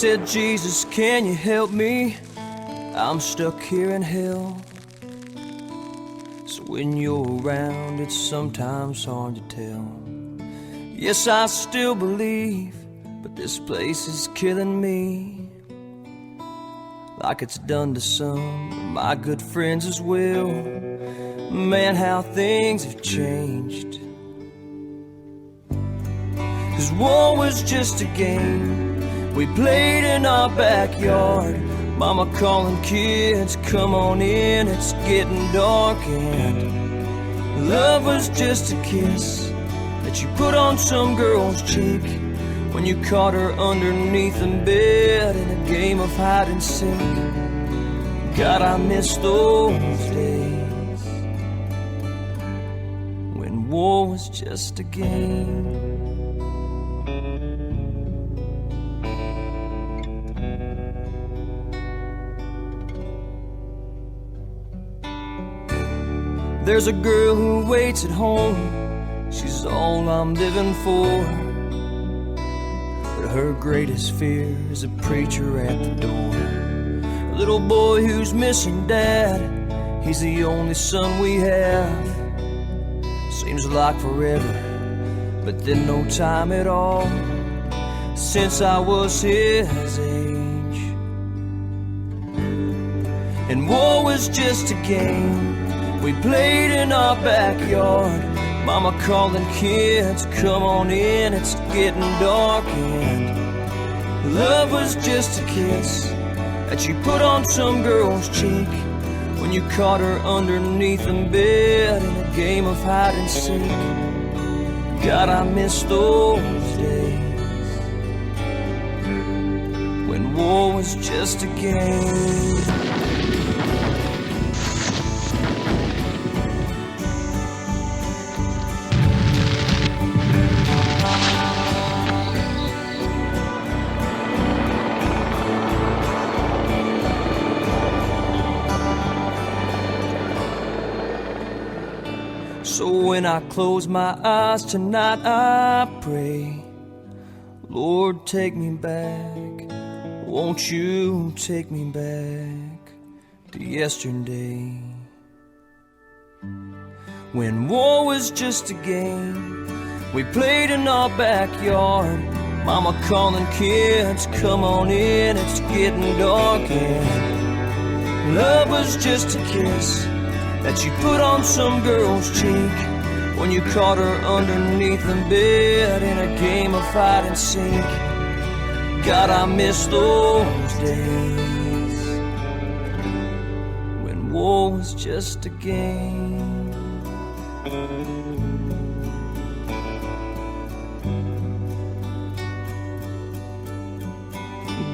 said, Jesus, can you help me? I'm stuck here in hell. So when you're around, it's sometimes hard to tell. Yes, I still believe, but this place is killing me, like it's done to some of my good friends as well. Man, how things have changed. 'Cause war was just a game we played in our backyard. Mama calling kids, come on in, it's getting dark. And love was just a kiss that you put on some girl's cheek when you caught her underneath the bed in a game of hide and seek. God, I miss those days when war was just a game. There's a girl who waits at home, she's all I'm living for. But her greatest fear is a preacher at the door. A little boy who's missing dad, he's the only son we have. Seems like forever, but then no time at all, since I was his age. And war was just a game we played in our backyard. Mama calling kids, come on in, it's getting dark. And love was just a kiss that you put on some girl's cheek when you caught her underneath the bed in a game of hide and seek. God, I miss those days when war was just a game. So when I close my eyes tonight, I pray, Lord, take me back. Won't you take me back to yesterday, when war was just a game we played in our backyard. Mama calling kids, come on in, it's getting dark. And love was just a kiss that you put on some girl's cheek when you caught her underneath the bed in a game of hide and seek. God, I miss those days when war was just a game.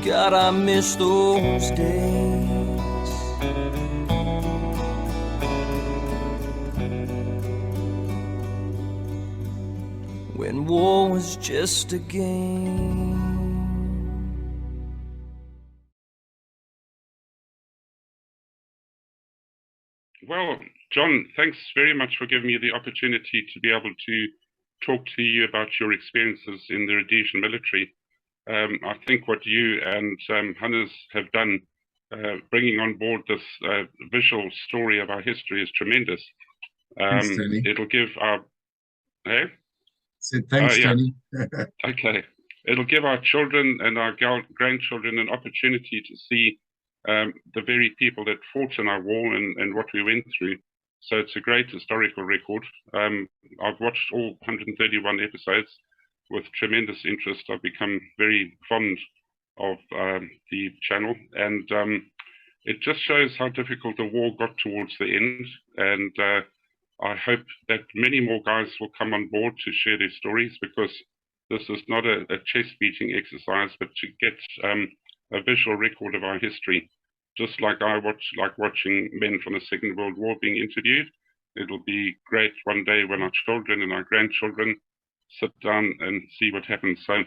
God, I miss those days when war was just a game. Well, John, thanks very much for giving me the opportunity to be able to talk to you about your experiences in the Rhodesian military. I think what you and Hannes have done, bringing on board this visual story of our history, is tremendous. Thanks, Tony. It'll give our... Hey? Said thanks, yeah. Tony. Okay. It'll give our children and our grandchildren an opportunity to see the very people that fought in our war and what we went through. So it's a great historical record. I've watched all 131 episodes with tremendous interest. I've become very fond of the channel, and it just shows how difficult the war got towards the end. And I hope that many more guys will come on board to share their stories, because this is not a chest-beating exercise, but to get a visual record of our history. Just like I like watching men from the Second World War being interviewed. It'll be great one day when our children and our grandchildren sit down and see what happens. So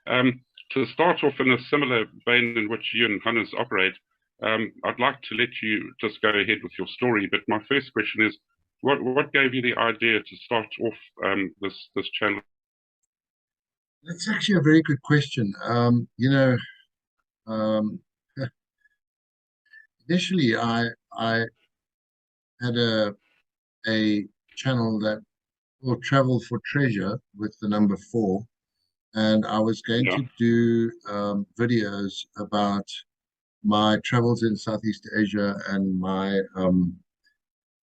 to start off in a similar vein in which you and Hannes operate, I'd like to let you just go ahead with your story. But my first question is, what gave you the idea to start off this channel? That's actually a very good question. You know, Um, initially, I had a channel that called Travel for Treasure with the number 4, and I was going Yeah. to do videos about my travels in Southeast Asia and my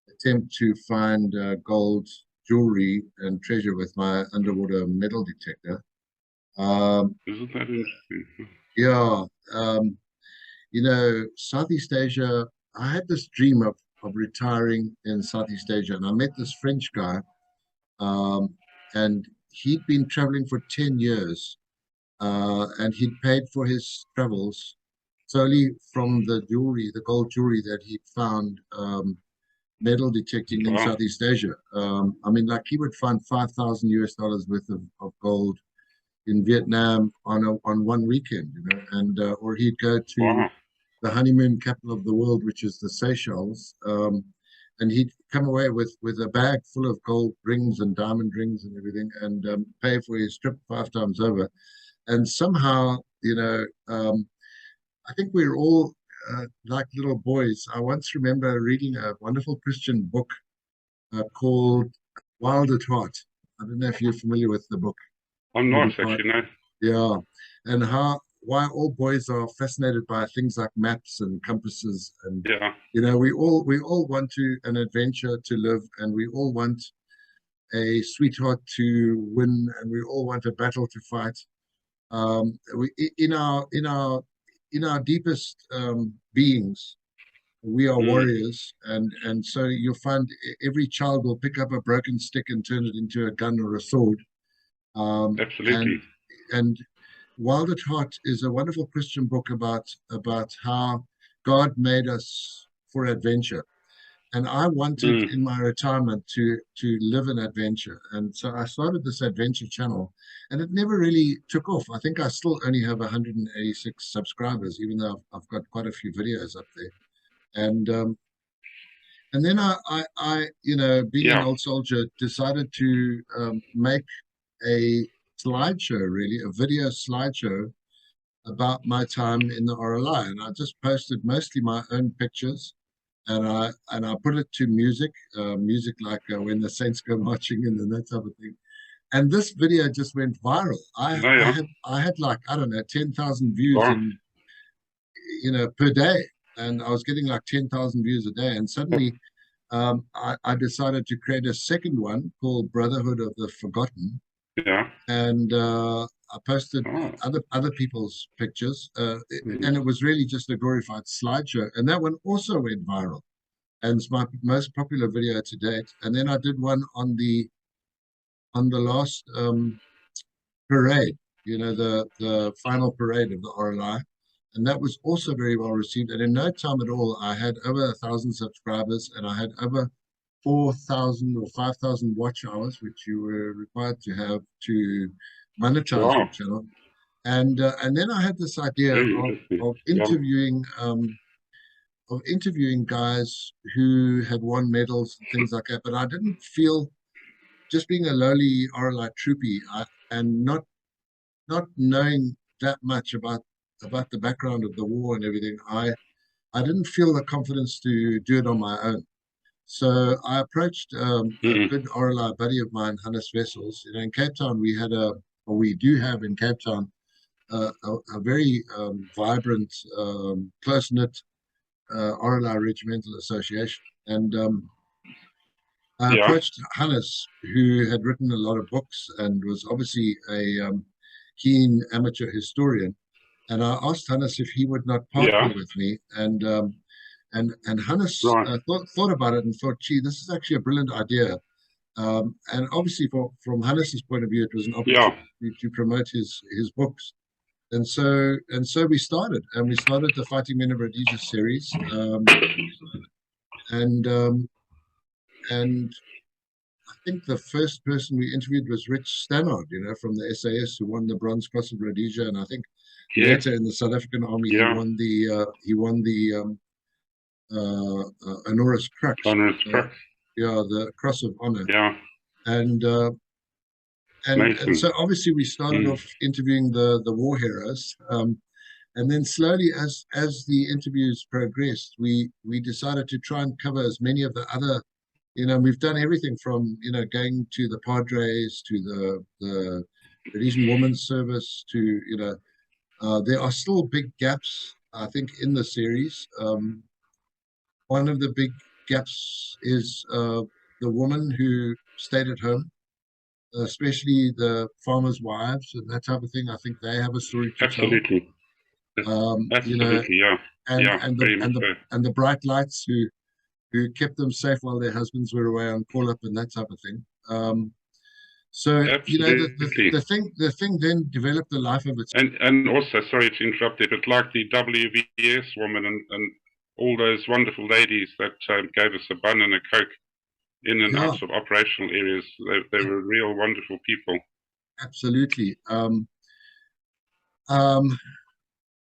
attempt to find gold jewelry and treasure with my underwater metal detector. Isn't that interesting? Yeah, um, Southeast Asia, I had this dream of retiring in Southeast Asia, and I met this French guy, um, and he'd been traveling for 10 years, and he'd paid for his travels solely from the jewelry, the gold jewelry that he'd found metal detecting in Wow. Southeast Asia. I mean, like he would find 5,000 US dollars worth of gold in Vietnam on one weekend, and or he'd go to Wow. the honeymoon capital of the world, which is the Seychelles, and he'd come away with a bag full of gold rings and diamond rings and everything, and pay for his trip 5 times over. And somehow, I think we're all like little boys. I once remember reading a wonderful Christian book called Wild at Heart. I don't know if you're familiar with the book. I'm Wild not at Heart. actually, no. Yeah, and why all boys are fascinated by things like maps and compasses, and Yeah. we all want an adventure to live, and we all want a sweetheart to win, and we all want a battle to fight. We in our deepest beings, we are Mm. warriors, and so you'll find every child will pick up a broken stick and turn it into a gun or a sword. Um, Absolutely. and Wild at Heart is a wonderful Christian book about how God made us for adventure. And I wanted Mm. in my retirement to live an adventure. And so I started this adventure channel, and it never really took off. I think I still only have 186 subscribers, even though I've got quite a few videos up there. And then being an Yeah. old soldier, decided to make a slideshow, really, a video slideshow about my time in the RLI, and I just posted mostly my own pictures, and I put it to music like When the Saints Go Marching In and that type of thing. And this video just went viral. I No, I yeah. had I had like, I don't know, 10,000 views Wow. in per day, and I was getting like 10,000 views a day. And suddenly, I decided to create a second one called Brotherhood of the Forgotten, Yeah. and I posted Oh. other people's pictures, Mm. and it was really just a glorified slideshow. And that one also went viral, and it's my most popular video to date. And then I did one on the last parade, the final parade of the RLI, and that was also very well received. And in no time at all, I had over 1,000 subscribers, and I had over 4,000 or 5,000 watch hours, which you were required to have to monetize your Wow. channel. And then I had this idea Very of interesting. of Yeah. interviewing of interviewing guys who had won medals and things like that. But I didn't feel, just being a lowly RLI troopie, and not knowing that much about the background of the war and everything, I didn't feel the confidence to do it on my own. So I approached a Mm. good RLI buddy of mine, Hannes Wessels. In Cape Town, or we do have in Cape Town, a very vibrant, close-knit RLI Regimental Association. And I Yeah. approached Hannes, who had written a lot of books and was obviously a keen amateur historian. And I asked Hannes if he would not partner Yeah. with me. And Hannes Right. thought about it and thought, gee, this is actually a brilliant idea. And obviously, from Hannes's point of view, it was an Yeah. opportunity to promote his books. And so we started the Fighting Men of Rhodesia series. And and I think the first person we interviewed was Rich Stannard, from the SAS, who won the Bronze Cross of Rhodesia, and I think Yes. later in the South African Army Yeah. he won the Honoris Crux, Honors trucks. the Cross of Honor, Yeah. and uh, and Mason. so obviously we started Mm. off interviewing the war heroes, And then slowly, as the interviews progressed, we decided to try and cover as many of the other, we've done everything from, going to the Padres, to the Rhodesian Women's Service, to, there are still big gaps, I think, in the series. One of the big gaps is the woman who stayed at home, especially the farmers' wives and that type of thing. I think they have a story to tell. Absolutely. Absolutely, yeah. And Yeah, and the very much and the so. and the bright lights who kept them safe while their husbands were away on call up and that type of thing. So Absolutely. the thing then developed a life of its. And also, sorry to interrupt you, but like the WVS woman and all those wonderful ladies that gave us a bun and a Coke in and out of operational areas, they were real wonderful people. Absolutely.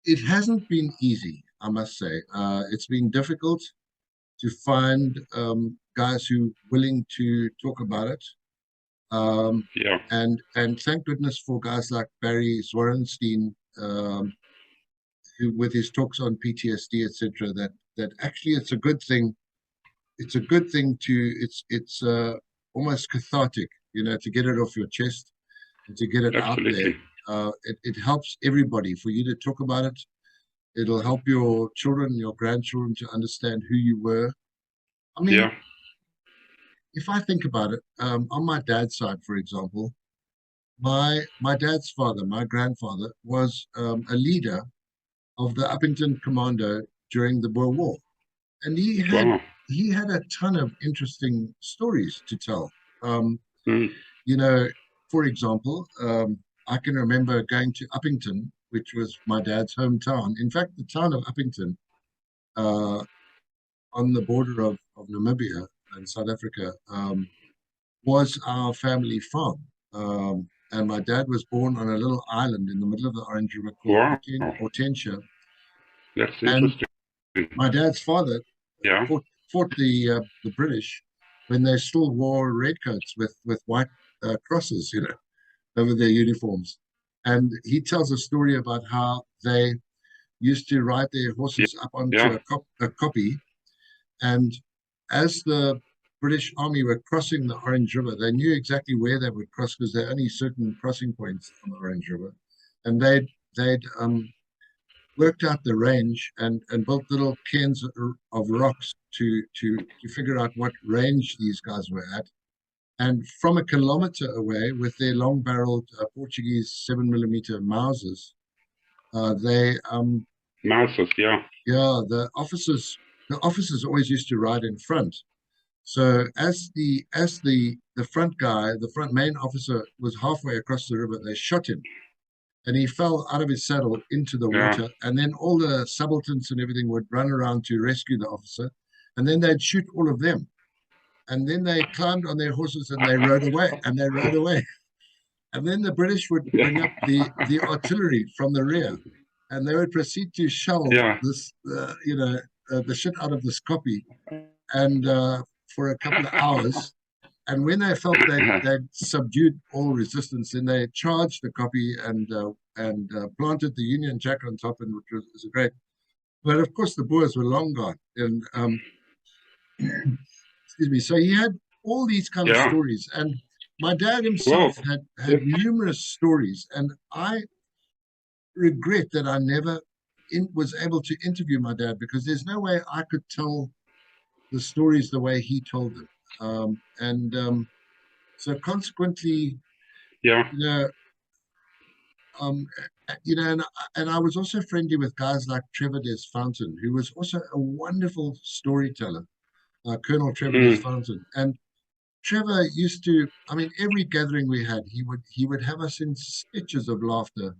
It hasn't been easy, I must say. It's been difficult to find guys who are willing to talk about it. Yeah. And thank goodness for guys like Barry Zwarenstein, who with his talks on PTSD, etc. That actually it's a good thing. It's a good thing to it's almost cathartic, to get it off your chest and to get it out there. Absolutely. It helps everybody for you to talk about it. It'll help your children, your grandchildren to understand who you were. I mean, Yeah. if I think about it, on my dad's side, for example, my dad's father, my grandfather, was a leader of the Uppington Commando during the Boer War, and Wow. he had a ton of interesting stories to tell. Mm. For example, I can remember going to Uppington, which was my dad's hometown. In fact, the town of Uppington, on the border of Namibia and South Africa, was our family farm. And my dad was born on a little island in the middle of the Orange River called Wow. Hortensia. That's And interesting. my dad's father Yeah. fought the British when they still wore redcoats with white crosses, over their uniforms. And he tells a story about how they used to ride their horses up onto a kopje, and as the British Army were crossing the Orange River, they knew exactly where they would cross because there are only certain crossing points on the Orange River, and they'd worked out the range and built little cairns of rocks to figure out what range these guys were at. And from a kilometer away, with their long-barreled Portuguese 7mm Mausers, they Mausers, yeah. yeah, the officers always used to ride in front. So as the front guy, the front main officer, was halfway across the river, they shot him, and he fell out of his saddle into the water. And then all the subalterns and everything would run around to rescue the officer, and then they'd shoot all of them. And then they climbed on their horses and they rode away, and they rode away. And then the British would bring up the artillery from the rear, and they would proceed to shell this, the shit out of this kopje, and for a couple of hours. And when they felt they'd subdued all resistance, then they charged the kopje and planted the Union Jack on top, and which was great. But of course, the Boers were long gone. And excuse me. So he had all these kind of stories, and my dad himself had numerous stories, and I regret that I never was able to interview my dad, because there's no way I could tell the stories the way he told them. So consequently, and I was also friendly with guys like Trevor Des Fountain, who was also a wonderful storyteller, Colonel Trevor Des Fountain. And Trevor used to, I mean, every gathering we had, he would have us in stitches of laughter,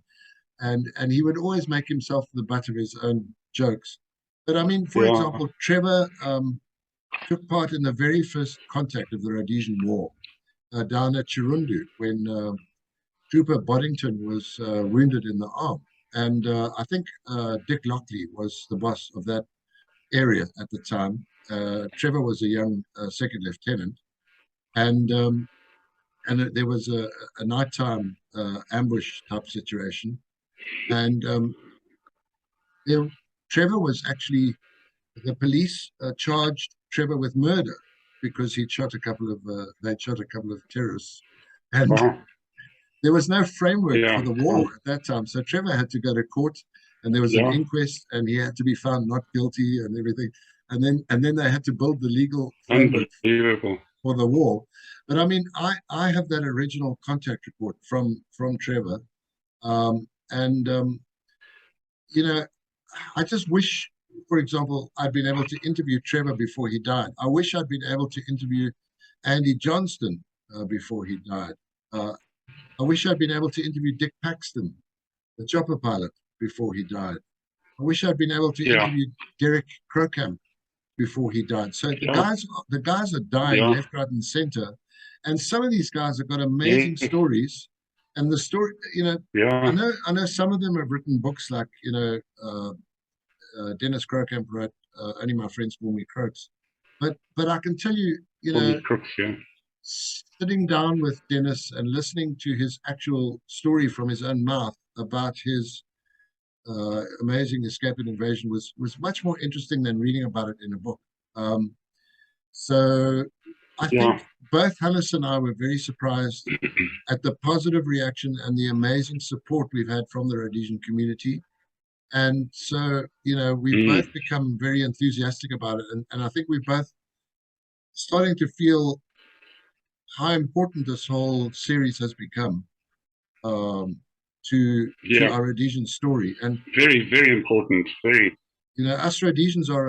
and he would always make himself the butt of his own jokes. But I mean, for example, Trevor took part in the very first contact of the Rhodesian War down at Chirundu, when Trooper Boddington was wounded in the arm. And I think Dick Lockley was the boss of that area at the time. Trevor was a young second lieutenant, and there was a nighttime ambush type situation, and there, Trevor was actually, the police charged Trevor with murder because they'd shot a couple of terrorists, and Wow. there was no framework for Yeah. the war at that time. So Trevor had to go to court, and there was an Yeah. inquest, and he had to be found not guilty and everything. And then they had to build the legal framework Unbelievable. for the war. But I mean, I have that original contact report from Trevor, and I just wish, for example, I'd been able to interview Trevor before he died. I wish I'd been able to interview Andy Johnston before he died. Uh, I wish I'd been able to interview Dick Paxton, the chopper pilot, before he died. I wish I'd been able to Yeah. interview Derek Crocamp before he died. So Yeah. the guys are dying Yeah. left, right, and center, and some of these guys have got amazing Yes. stories. And the story, Yeah. I know some of them have written books like Dennis Crocamp wrote "Only My Friends Call Me Croaks," but I can tell you, Only crooks. Yeah. sitting down with Dennis and listening to his actual story from his own mouth about his amazing escape and invasion was much more interesting than reading about it in a book. Um, so I Yeah. think both Hannes and I were very surprised at the positive reaction and the amazing support we've had from the Rhodesian community. And so, we've Mm. both become very enthusiastic about it. And I think we're both starting to feel how important this whole series has become um, to Yeah. our Rhodesian story. And, Very, very important. Very, us Rhodesians are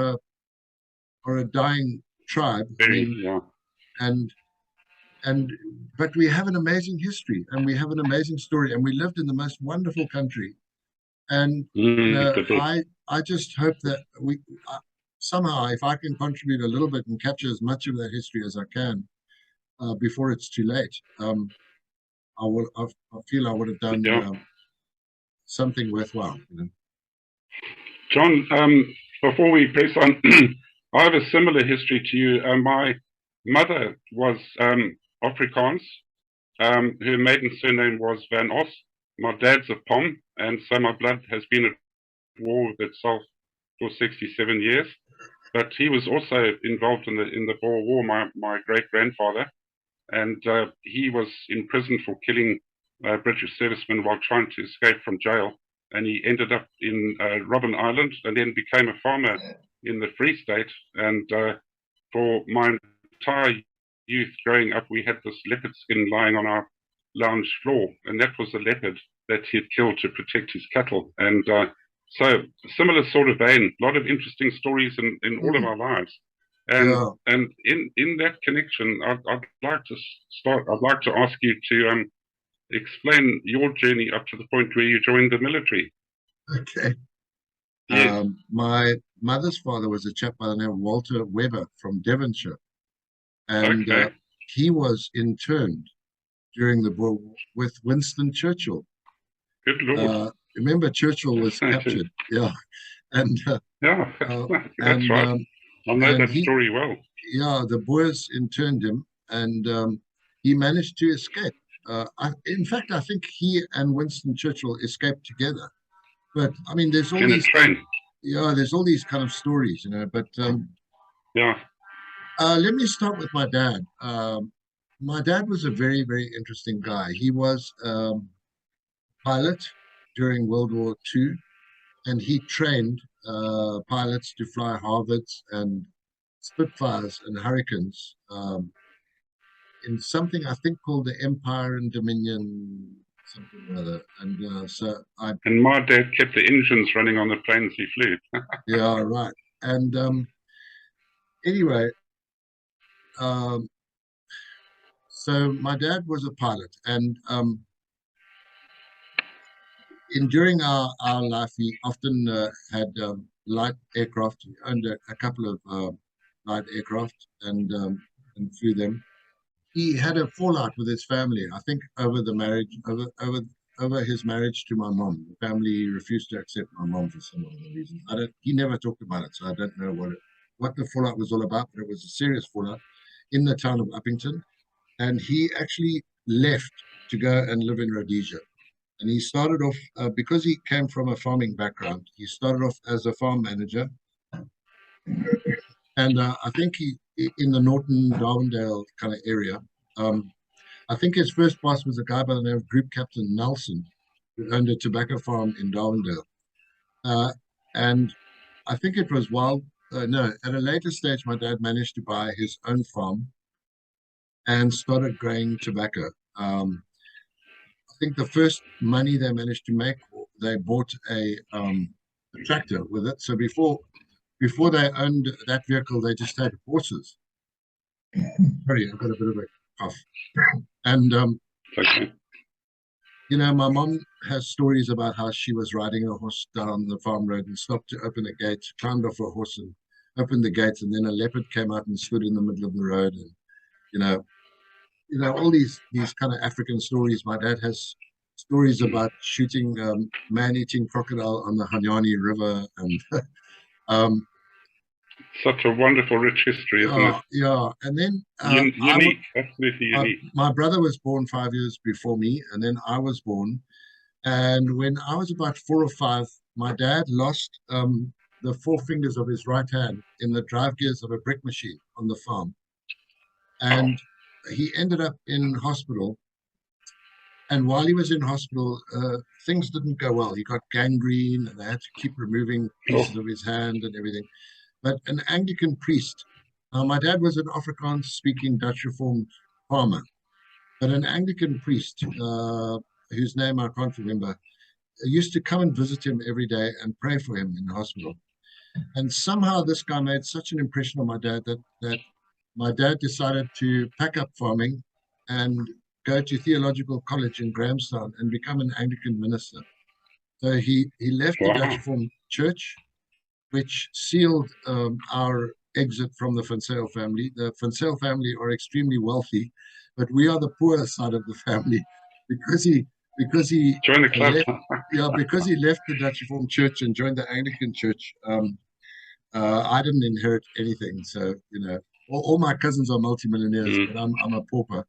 a dying tribe. I very. mean, Yeah. and and but we have an amazing history and we have an amazing story and we lived in the most wonderful country. And The bit. I just hope that we somehow, if I can contribute a little bit and capture as much of that history as I can before it's too late, I feel I would have done Yeah. something worthwhile. John, before we press on, I have a similar history to you. My mother was Afrikaans. Her maiden surname was Van Os. My dad's a Pom, and so my blood has been at war with itself for 67 years. But he was also involved in the Boer War, my great grandfather, and he was in prison for killing British servicemen while trying to escape from jail. And he ended up in Robben Island and then became a farmer in the Free State. And for my entire youth growing up, we had this leopard skin lying on our lounge floor, and that was a leopard that he had killed to protect his cattle. And so, similar sort of vein, a lot of interesting stories in all of our lives. And in that connection, I'd like to start. I'd like to ask you to explain your journey up to the point where you joined the military. Okay. Yes. My mother's father was a chap by the name of Walter Webber from Devonshire, and Okay. he was interned during the Boer War with Winston Churchill. Good Lord. Remember, Churchill was captured. Yeah, and Yeah, that's right. I know that story well. Yeah, the Boers interned him, and he managed to escape. In fact, I think he and Winston Churchill escaped together. But I mean, there's all In a these train. there's all these kind of stories, But Yeah. let me start with my dad. My dad was a very, very interesting guy. He was pilot during World War II, and he trained pilots to fly Harvards and Spitfires and Hurricanes in something I think called the Empire and Dominion something or other. And And my dad kept the engines running on the planes he flew. Yeah, right. And anyway, so my dad was a pilot, and during our life, he often had light aircraft. He owned a couple of light aircraft and flew them. He had a fallout with his family, I think, over the marriage, over his marriage to my mom. The family refused to accept my mom for some other reason. He never talked about it, so I don't know what the fallout was all about, but it was a serious fallout in the town of Uppington. And he actually left to go and live in Rhodesia. And he started off, because he came from a farming background, he started off as a farm manager. And I think he, in the Norton Darwindale kind of area, I think his first boss was a guy by the name of Group Captain Nelson, who owned a tobacco farm in Darwindale. And I think it was no, at a later stage, my dad managed to buy his own farm and started growing tobacco. I think the first money they managed to make, they bought a tractor with it. So before they owned that vehicle, they just had horses. Sorry, I've got a bit of a cough. And Okay. you know, my mom has stories about how she was riding a horse down the farm road and stopped to open a gate, climbed off a horse and opened the gate, and then a leopard came out and stood in the middle of the road. And you know, all these kind of African stories. My dad has stories about shooting man-eating crocodile on the Hanyani River, and Such a wonderful, rich history, isn't it? yeah. And then Unique, absolutely unique. my brother was born 5 years before me, and then I was born. And when I was about 4 or 5, my dad lost the 4 fingers of his right hand in the drive gears of a brick machine on the farm. And he ended up in hospital. And while he was in hospital, things didn't go well. He got gangrene, and they had to keep removing pieces of his hand and everything. But an Anglican priest, my dad was an Afrikaans-speaking Dutch Reformed farmer, but an Anglican priest, whose name I can't remember, used to come and visit him every day and pray for him in the hospital. And somehow this guy made such an impression on my dad that my dad decided to pack up farming and go to theological college in Grahamstown and become an Anglican minister. So he left the Dutch Reformed Church, which sealed our exit from the Van Zyl family. The Van Zyl family are extremely wealthy, but we are the poor side of the family because he Join the club. because he left the Dutch Reformed Church and joined the Anglican Church. I didn't inherit anything, so you know, all my cousins are multimillionaires, but I'm a pauper.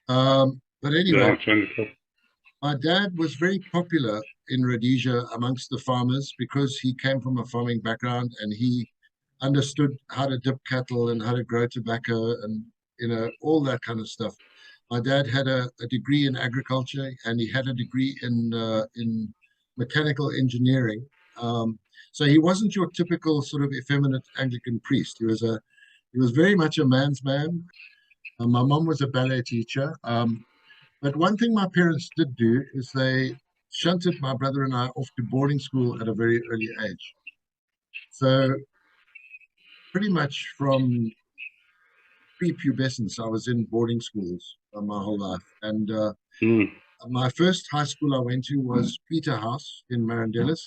But anyway, my dad was very popular in Rhodesia amongst the farmers because he came from a farming background and he understood how to dip cattle and how to grow tobacco and you know all that kind of stuff. My dad had a degree in agriculture and he had a degree in mechanical engineering. So he wasn't your typical sort of effeminate Anglican priest. He was very much a man's man. My mom was a ballet teacher. But one thing my parents did do is they shunted my brother and I off to boarding school at a very early age. So pretty much from prepubescence, I was in boarding schools my whole life. And my first high school I went to was Peterhouse in Marandellas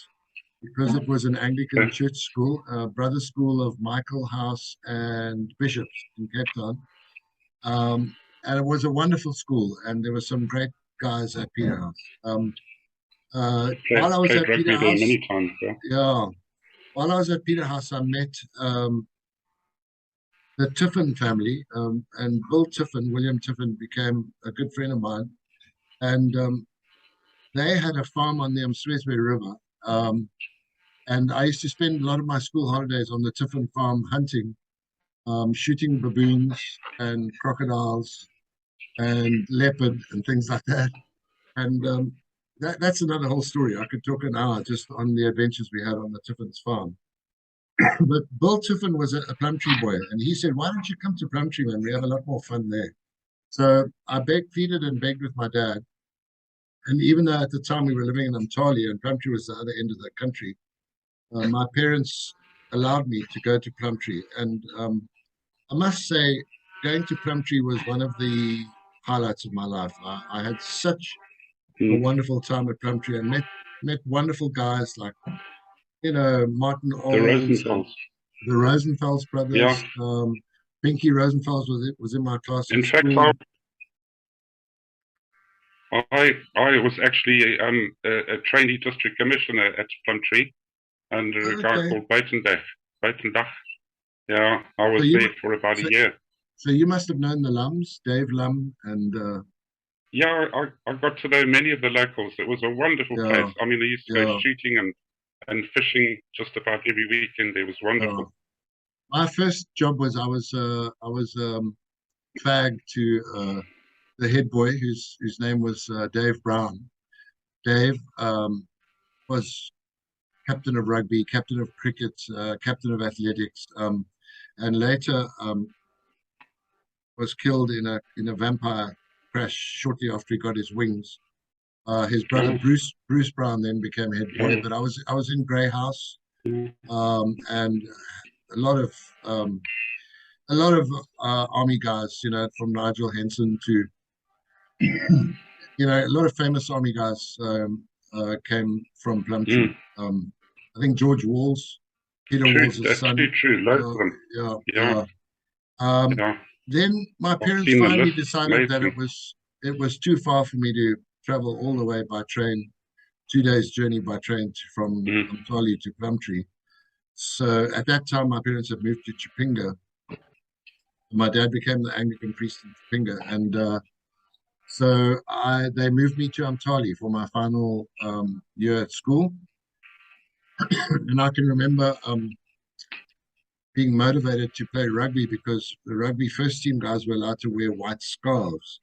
because it was an Anglican church school, brother school of Michael House and Bishops in Cape Town. And it was a wonderful school, and there were some great guys at Peterhouse. While I was at Peterhouse, many times, while I was at Peterhouse, I met the Tiffin family, and William Tiffin, became a good friend of mine. And they had a farm on the Msweswe River, and I used to spend a lot of my school holidays on the Tiffin farm hunting, shooting baboons and crocodiles and leopard and things like that. And that's another whole story. I could talk an hour just on the adventures we had on the Tiffin's farm. But Bill Tiffin was a Plumtree boy, and he said, "Why don't you come to Plumtree, man? We have a lot more fun there." So I pleaded and begged with my dad. And even though at the time we were living in Umtali and Plumtree was the other end of the country, my parents allowed me to go to Plumtree. And I must say, going to Plumtree was one of the highlights of my life. I had such a wonderful time at Plumtree and met wonderful guys like, you know, Martin Olds, the Rosenfels brothers. Yeah. Pinky Rosenfels was in my class. In fact, I was actually a trainee district commissioner at Plumtree under a guy called Buitendach. Yeah, I was there for about a year. So you must have known the Lums, Dave Lum, and Yeah, I got to know many of the locals. It was a wonderful place. I mean, they used to go shooting and fishing just about every weekend. It was wonderful. My first job was I was fag to the head boy whose name was Dave Brown. Dave was captain of rugby, captain of cricket, captain of athletics, and later was killed in a vampire crash shortly after he got his wings. His brother Bruce Brown then became head boy, but I was in Grey House, and a lot of army guys, from Nigel Henson to a lot of famous army guys came from Plumtree. I think George Walls, Peter Walls' son. True. Loads of them. Yeah. Then my parents finally decided that it was too far for me to travel all the way by train, 2 days journey by train from Umtali to Plumtree. So at that time, my parents had moved to Chipinga. My dad became the Anglican priest in Chipinga, and so they moved me to Umtali for my final year at school. And I can remember being motivated to play rugby because the rugby first team guys were allowed to wear white scarves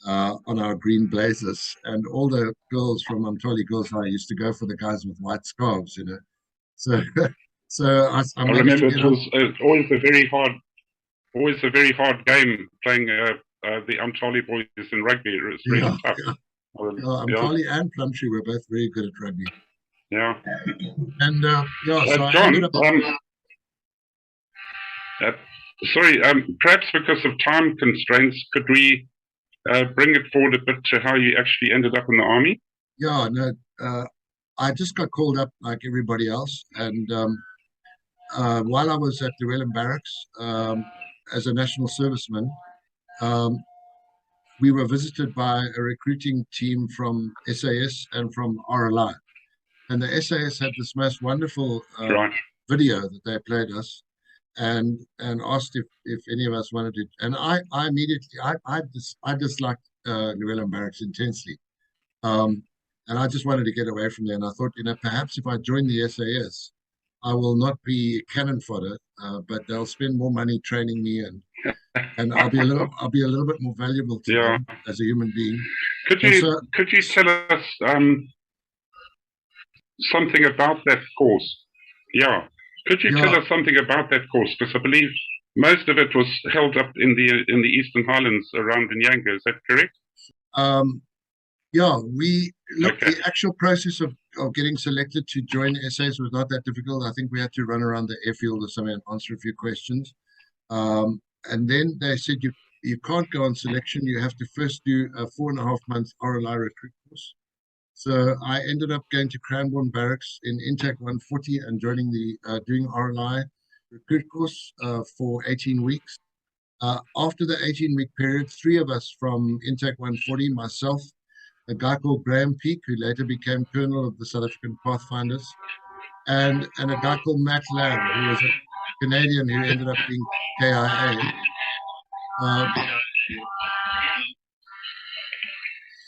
on our green blazers, and all the girls from Umtali Girls High used to go for the guys with white scarves, So, I remember it was always a very hard game playing the Umtali boys in rugby. It was really tough. Umtali and Plumtree were both very good at rugby. Yeah. And so John, I ended up. Sorry, perhaps because of time constraints, could we bring it forward a bit to how you actually ended up in the army? Yeah, no, I just got called up like everybody else, and while I was at Llewellyn Barracks as a national serviceman, we were visited by a recruiting team from SAS and from RLI, and the SAS had this most wonderful video that they played us, and asked if any of us wanted to. And I immediately I disliked Llewellyn Barracks intensely, and I just wanted to get away from there. And I thought, perhaps if I join the SAS, I will not be cannon fodder, but they'll spend more money training me, and I'll be a little bit more valuable to them as a human being. Could you tell us something about that course? Yeah. Could you tell us something about that course? Because I believe most of it was held up in the Eastern Highlands around Nyanga. Is that correct? The actual process of getting selected to join SAS was not that difficult. I think we had to run around the airfield or something and answer a few questions. And then they said you can't go on selection. You have to first do a 4.5-month RLI recruit course. So I ended up going to Cranbourne Barracks in Intake 140 and joining doing RLI recruit course for 18 weeks. After the 18-week period, 3 of us from Intake 140, myself, a guy called Graham Peake, who later became Colonel of the South African Pathfinders, and a guy called Matt Lamb, who was a Canadian who ended up being KIA.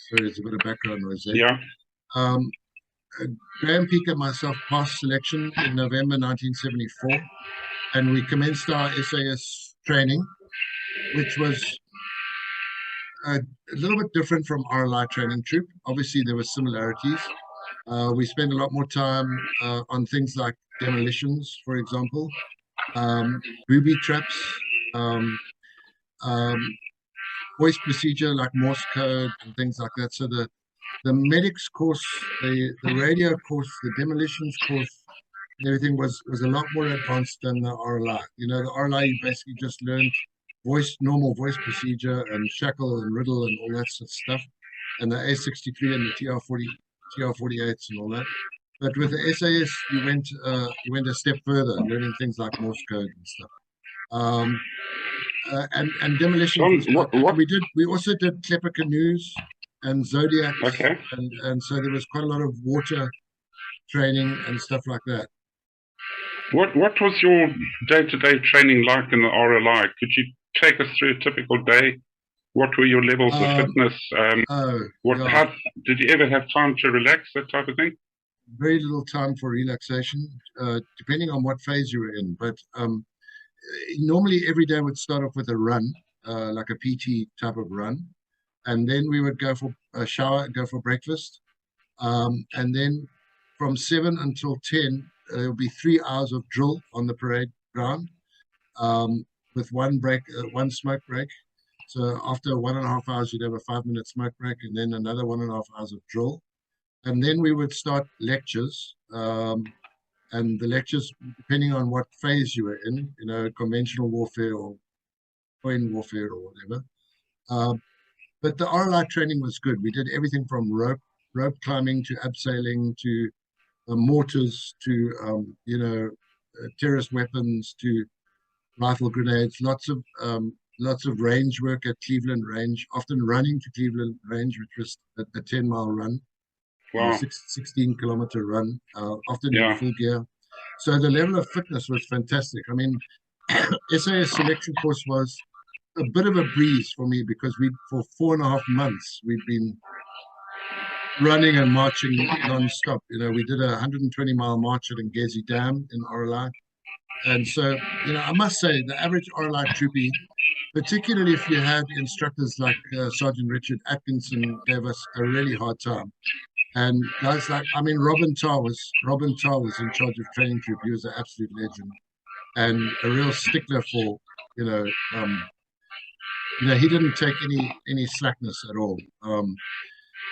Sorry, there's a bit of background noise there. Yeah. Graham Peake and myself passed selection in November 1974, and we commenced our SAS training, which was a little bit different from RLI training troop. Obviously, there were similarities. We spent a lot more time on things like demolitions, for example, booby traps, voice procedure like Morse code and things like that. So the medics course, the radio course, the demolitions course, and everything was a lot more advanced than the RLI. The RLI, you basically just learned normal voice procedure and shackle and riddle and all that sort of stuff, and the A63 and the TR48s and all that. But with the SAS, you went a step further, learning things like Morse code and stuff. And demolition. We also did Klepper canoes and Zodiacs, and so there was quite a lot of water training and stuff like that. What was your day-to-day training like in the RLI? Could you take us through a typical day What were your levels of Um, fitness? oh, What? yeah, How did you ever have time to relax? That type of thing. very little time for relaxation, depending on what phase you were in. But normally every day would start off with a run, like a PT type of run, and then we would go for a shower, go for breakfast, and then from 7 until 10, there'll be 3 hours of drill on the parade ground, with one smoke break. So after 1.5 hours, you'd have a 5-minute smoke break, and then another 1.5 hours of drill. And then we would start lectures. And the lectures, depending on what phase you were in, conventional warfare or coin warfare or whatever. But the RLI training was good. We did everything from rope climbing to abseiling to mortars to terrorist weapons to rifle grenades. Lots of range work at Cleveland Range. Often running to Cleveland Range, which was a 10-mile run, Wow. 16-kilometer run. Often in Yeah. full gear. So the level of fitness was fantastic. I mean, SAS selection course was a bit of a breeze for me because for 4.5 months we'd been running and marching non-stop. We did a 120-mile march at Ngezi Dam in RLI. And so, I must say the average RLI troopie, particularly if you had instructors like Sergeant Richard Atkinson, gave us a really hard time. And guys like, Robin Tarr was in charge of training troop. He was an absolute legend and a real stickler for, he didn't take any slackness at all.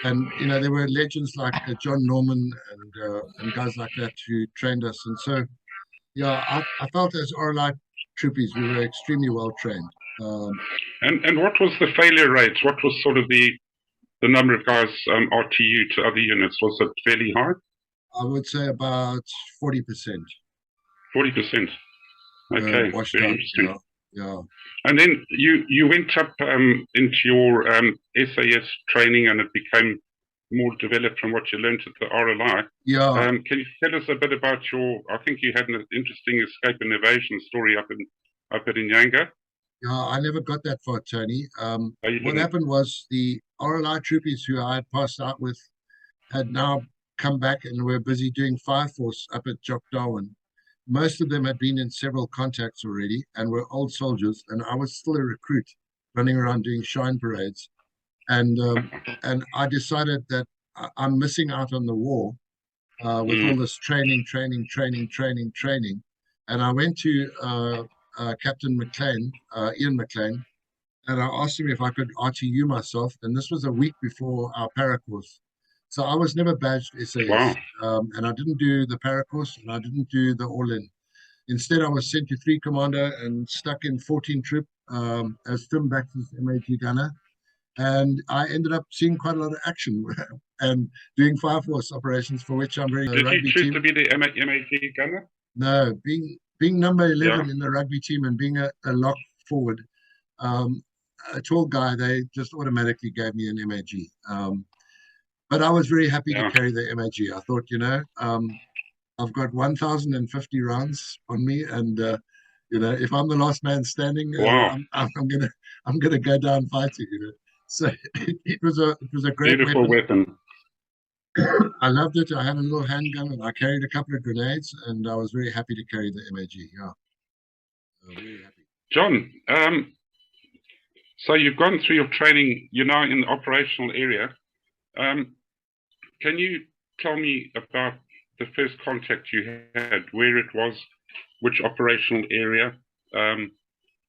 And there were legends like John Norman and guys like that who trained us. And so, yeah, I felt as RLI troopies, we were extremely well trained. And what was the failure rate? What was sort of the number of guys RTU to other units? Was it fairly high? I would say about 40%. 40%. Okay, washed very out, interesting. Yeah. And then you went up into your SAS training, and it became more developed from what you learned at the RLI. Yeah. Can you tell us a bit about I think you had an interesting escape and evasion story up at Inyanga. Yeah, I never got that far, Tony. What didn't? happened was the RLI troopies who I had passed out with had now come back and were busy doing Fireforce up at Jock Darwin. Most of them had been in several contacts already and were old soldiers, and I was still a recruit running around doing shine parades. And I decided that I'm missing out on the war with all this training. And I went to Captain McLean, Ian McLean, and I asked him if I could RTU myself. And this was a week before our para course. So I was never badged SAS. Wow. And I didn't do the para course and I didn't do the all-in. Instead, I was sent to 3 Commander and stuck in 14 Troop as Tim Baxter's MAG gunner. And I ended up seeing quite a lot of action and doing Fireforce operations, for which I'm very Did you choose to be the MAG gunner? No, being number 11 in the rugby team and being a lock forward, a tall guy, they just automatically gave me an MAG. But I was very happy to carry the MAG. I thought, I've got 1,050 rounds on me, and if I'm the last man standing, I'm gonna go down fighting. So it was a great beautiful weapon. I loved it. I had a little handgun and I carried a couple of grenades, and I was very happy to carry the MAG. Yeah, very happy. John, so you've gone through your training. You're now in the operational area. Can you tell me about the first contact you had, where it was, which operational area,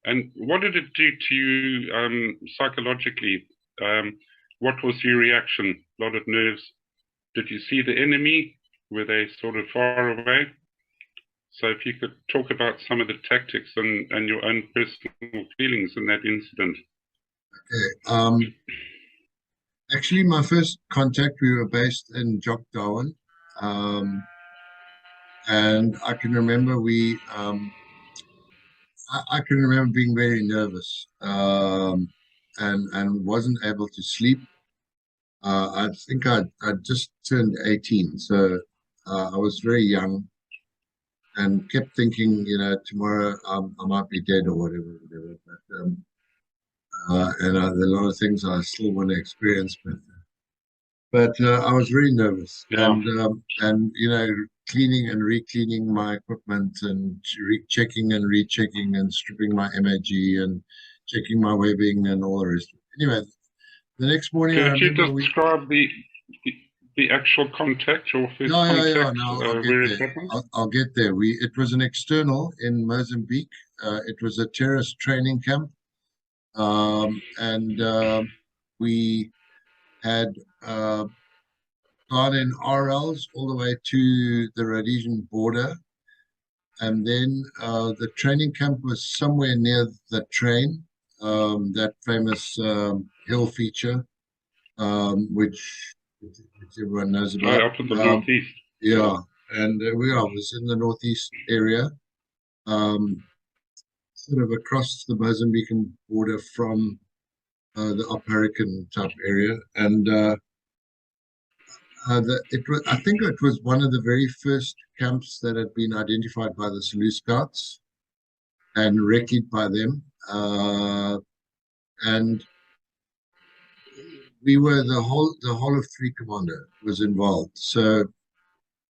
and what did it do to you psychologically? What was your reaction? A lot of nerves. Did you see the enemy? Were they sort of far away? So if you could talk about some of the tactics and your own personal feelings in that incident. Okay. Actually, my first contact, we were based in Jock Darwin. And I can remember I can remember being very nervous and wasn't able to sleep. I think I'd just turned 18, so I was very young and kept thinking, tomorrow I might be dead or whatever. But and there are a lot of things I still want to experience, but I was very nervous, Yeah. and cleaning and re-cleaning my equipment, and checking and rechecking, and stripping my MAG, and checking my webbing, and all the rest. Anyway, the next morning I Could you remember describe the actual contact, your first yeah. contact, No, I'll get where it there. happened? I'll get there. It was an external in Mozambique. It was a terrorist training camp, and we had gone in RLs all the way to the Rhodesian border, and then the training camp was somewhere near the train, that famous hill feature, which everyone knows about. Up in the northeast. Yeah, and I was in the northeast area, sort of across the Mozambican border from the Oparican type area, and I think it was one of the very first camps that had been identified by the Selous Scouts and recce'd by them, and we were the whole of 3 Commando was involved. So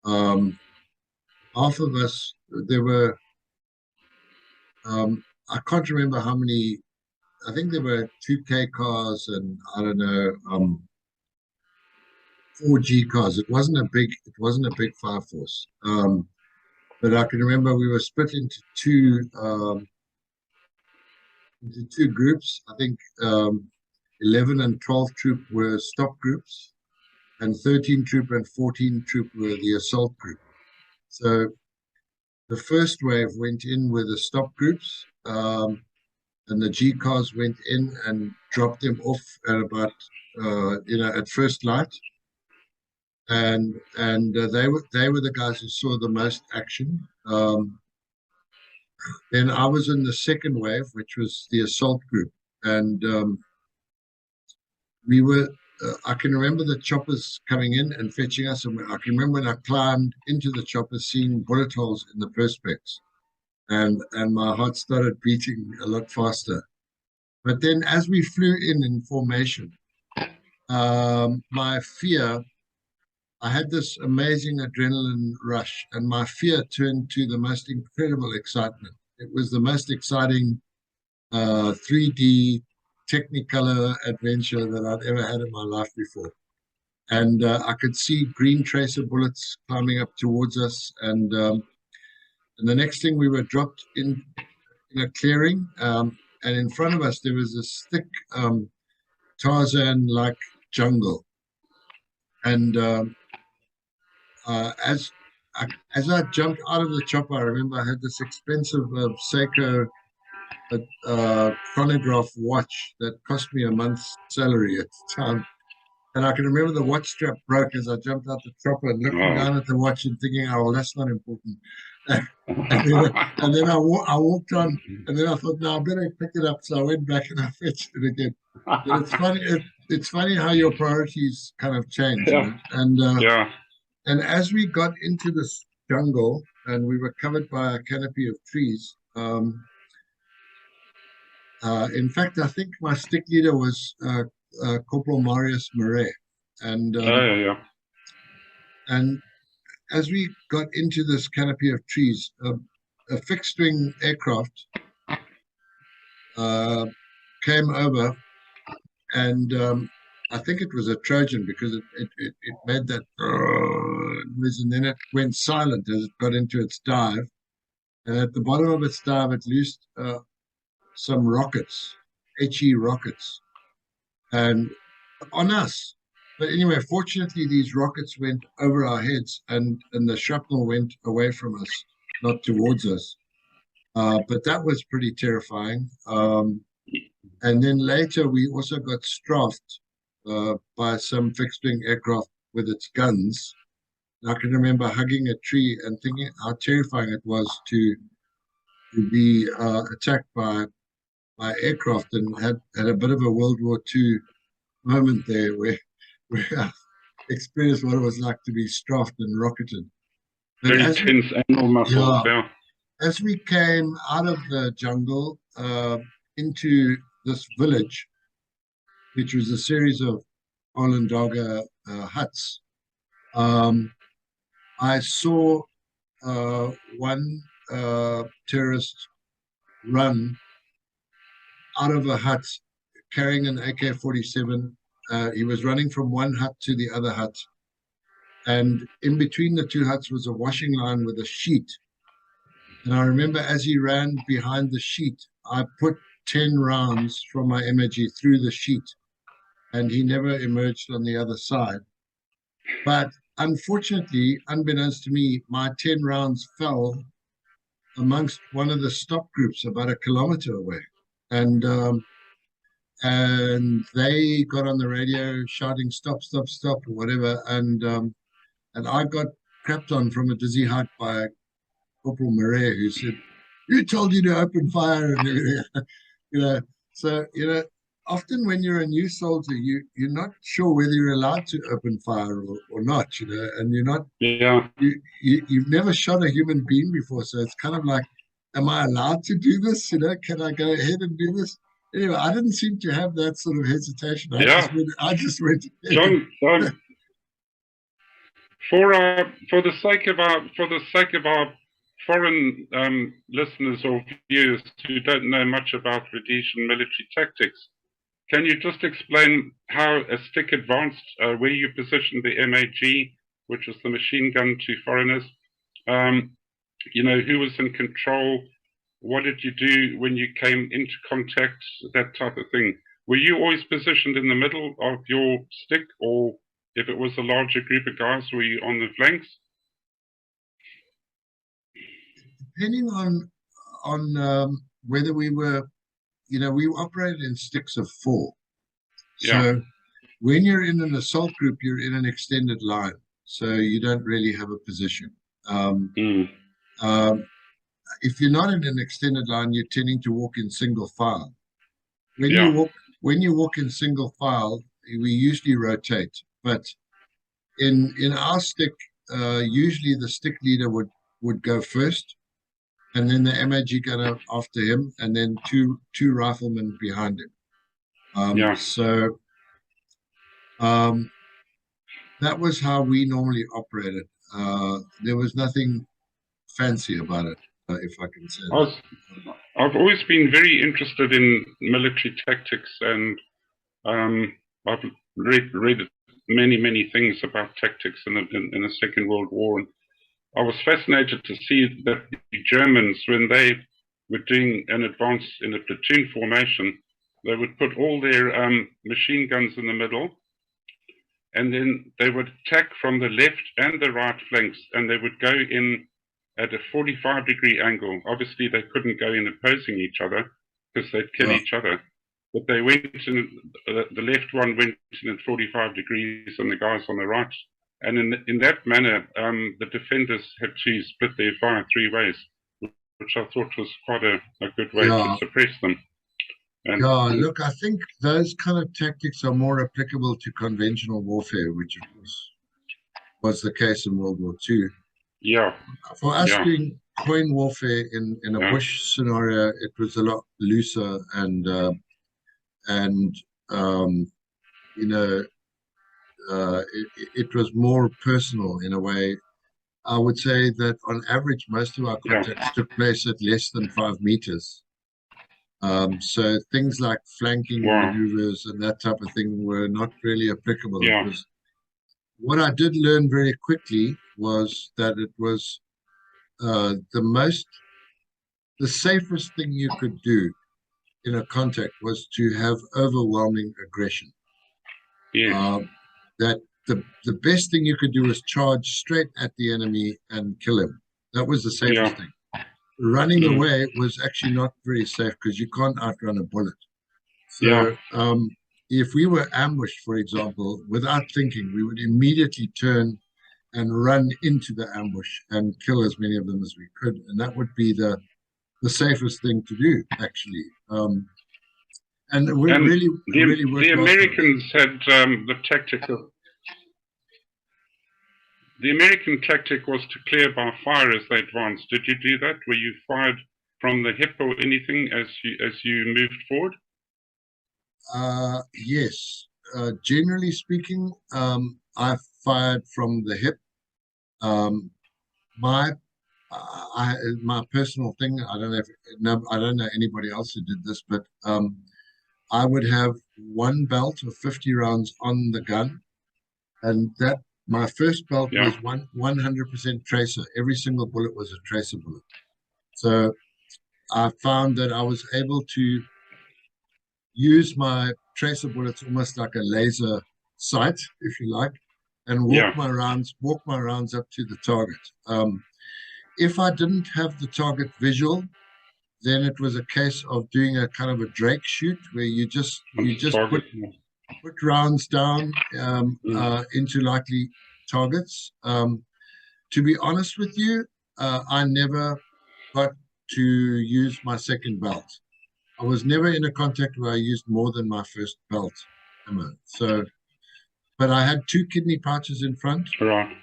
half of us, there were I can't remember how many. I think there were 2K cars, and I don't know, 4G cars. It wasn't a big Fireforce. But I can remember we were split into two groups. I think 11 and 12 troop were stop groups, and 13 troop and 14 troop were the assault group. So the first wave went in with the stop groups, and the G cars went in and dropped them off at about at first light, and they were the guys who saw the most action. Then I was in the second wave, which was the assault group, and we were. I can remember the choppers coming in and fetching us, and I can remember when I climbed into the chopper, seeing bullet holes in the perspex, and my heart started beating a lot faster. But then, as we flew in formation, my fear. I had this amazing adrenaline rush, and my fear turned to the most incredible excitement. It was the most exciting 3D Technicolor adventure that I'd ever had in my life before. And I could see green tracer bullets climbing up towards us. And the next thing, we were dropped in a clearing. And in front of us, there was this thick Tarzan-like jungle. And as I jumped out of the chopper, I remember I had this expensive Seiko chronograph watch that cost me a month's salary at the time. And I can remember the watch strap broke as I jumped out the chopper and looking down at the watch and thinking, oh, well, that's not important. and then I walked on, and then I thought, no, I better pick it up. So I went back and I fetched it again. But it's funny. It's funny how your priorities kind of change. Yeah. And as we got into this jungle, and we were covered by a canopy of trees, in fact, I think my stick leader was Corporal Marius Murray. And and as we got into this canopy of trees, a fixed-wing aircraft came over, and I think it was a Trojan, because it made that noise, and then it went silent as it got into its dive. And at the bottom of its dive, it loosed some rockets, HE rockets, and on us. But anyway, fortunately, these rockets went over our heads, and the shrapnel went away from us, not towards us. But that was pretty terrifying. And then later, we also got strafed by some fixed-wing aircraft with its guns. And I can remember hugging a tree and thinking how terrifying it was to be attacked by aircraft, and had a bit of a World War II moment there where I experienced what it was like to be strafed and rocketed. But very tense animal muscles. As we came out of the jungle into this village, which was a series of Onondaga huts. I saw one terrorist run out of a hut carrying an AK-47. He was running from one hut to the other hut. And in between the two huts was a washing line with a sheet. And I remember as he ran behind the sheet, I put 10 rounds from my MAG through the sheet, and he never emerged on the other side. But unfortunately, unbeknownst to me, my 10 rounds fell amongst one of the stop groups about 1 kilometer away. And they got on the radio shouting, "Stop, stop, stop," or whatever. And I got crapped on from a dizzy height by Corporal Murray, who said, "Who told you to open fire?" And everything. So often when you're a new soldier, you're not sure whether you're allowed to open fire or not, and you're not. Yeah. You've never shot a human being before, so it's kind of like, am I allowed to do this? Can I go ahead and do this? Anyway, I didn't seem to have that sort of hesitation. I just went. John, for the sake of our foreign listeners or viewers who don't know much about Rhodesian military tactics, can you just explain how a stick advanced, where you positioned the MAG, which was the machine gun to foreigners? Who was in control? What did you do when you came into contact? That type of thing. Were you always positioned in the middle of your stick, or if it was a larger group of guys, were you on the flanks? Depending on whether we were, we operated in sticks of 4. So when you're in an assault group, you're in an extended line, so you don't really have a position. If you're not in an extended line, you're tending to walk in single file. When you walk in single file, we usually rotate, but in our stick, usually the stick leader would go first, and then the MAG gunner after him, and then two riflemen behind him. So that was how we normally operated. There was nothing fancy about it, if I can say that. I've always been very interested in military tactics, and I've read many things about tactics in the Second World War. And I was fascinated to see that the Germans, when they were doing an advance in a platoon formation, they would put all their machine guns in the middle, and then they would attack from the left and the right flanks, and they would go in at a 45-degree angle. Obviously, they couldn't go in opposing each other because they'd kill each other. But they went in, the left one went in at 45 degrees and the guys on the right. And in that manner, the defenders had to split their fire 3 ways, which I thought was quite a good way to suppress them. Look, I think those kind of tactics are more applicable to conventional warfare, which of course was the case in World War II. For us doing coin warfare in a bush scenario, it was a lot looser and it was more personal in a way. I would say that on average, most of our contacts took place at less than 5 meters. So things like flanking maneuvers and that type of thing were not really applicable. Because what I did learn very quickly was that it was the safest thing you could do in a contact was to have overwhelming aggression. That the best thing you could do was charge straight at the enemy and kill him. That was the safest thing. Running away was actually not very safe because you can't outrun a bullet. So if we were ambushed, for example, without thinking, we would immediately turn and run into the ambush and kill as many of them as we could. And that would be the safest thing to do, actually. And we really worked the Americans had the tactic of... The American tactic was to clear by fire as they advanced. Did you do that? Were you fired from the hip or anything as you moved forward? Yes. Generally speaking, I fired from the hip. Um, my my personal thing. I don't know if no, I don't know anybody else who did this, but I would have one belt of 50 rounds on the gun, and that my first belt Yeah. was 100% tracer. Every single bullet was a tracer bullet. So I found that I was able to use my tracer bullets almost like a laser sight, if you like, and Yeah. walk my rounds up to the target. If I didn't have the target visual, then it was a case of doing a kind of a Drake shoot where you just Target. put rounds down Mm. into likely targets. To be honest with you, I never got to use my second belt. I was never in a contact where I used more than my first belt ammo. So, but I had two kidney pouches in front. Right.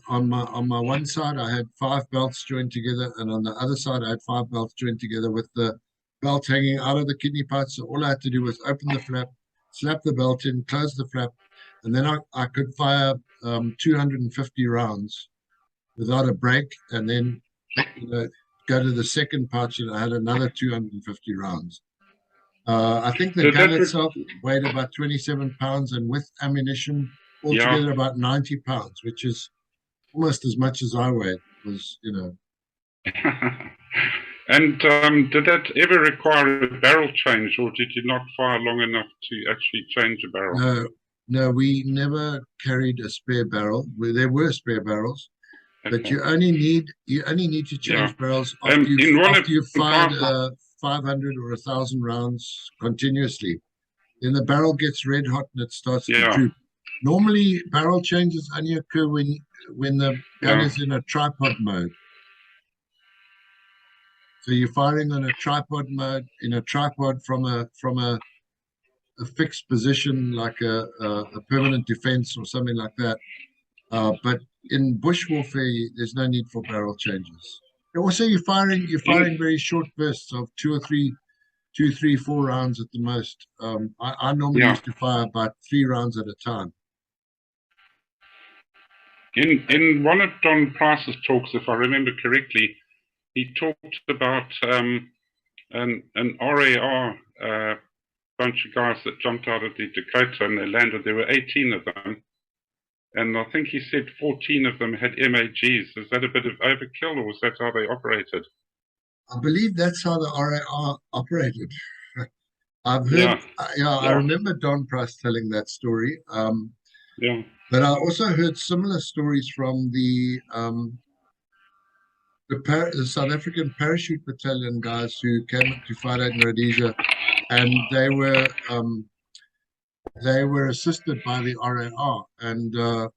On my one side, I had 5 belts joined together, and on the other side, I had 5 belts joined together with the belt hanging out of the kidney pouch. So all I had to do was open the flap, slap the belt in, close the flap, and then I could fire 250 rounds without a break, and then go to the second pouch, and I had another 250 rounds. I think the Did gun that itself weighed about 27 pounds, and with ammunition Yeah. altogether about 90 pounds, which is almost as much as I weighed. Was And did that ever require a barrel change, or did you not fire long enough to actually change a barrel? No, we never carried a spare barrel. There were spare barrels, but Okay. you only need to change Yeah. barrels after you've fired 500 or 1,000 rounds continuously. Then the barrel gets red hot and it starts to Yeah. droop. Normally, barrel changes only occur when the gun Yeah. is in a tripod mode. So you're firing on a tripod mode, in a tripod from a fixed position, like a permanent defense or something like that. But in bush warfare, there's no need for barrel changes. Also, you're firing very short bursts of 2, 3, 4 rounds at the most. I normally Yeah. used to fire about 3 rounds at a time. In one of Don Price's talks, if I remember correctly, he talked about an RAR bunch of guys that jumped out of the Dakota and they landed. There were 18 of them, and I think he said 14 of them had MAGs. Is that a bit of overkill, or was that how they operated? I believe that's how the RAR operated. I've heard, Yeah. I remember Don Price telling that story. Yeah. But I also heard similar stories from the South African parachute battalion guys who came up to fight in Rhodesia, and they were assisted by the RAR, and the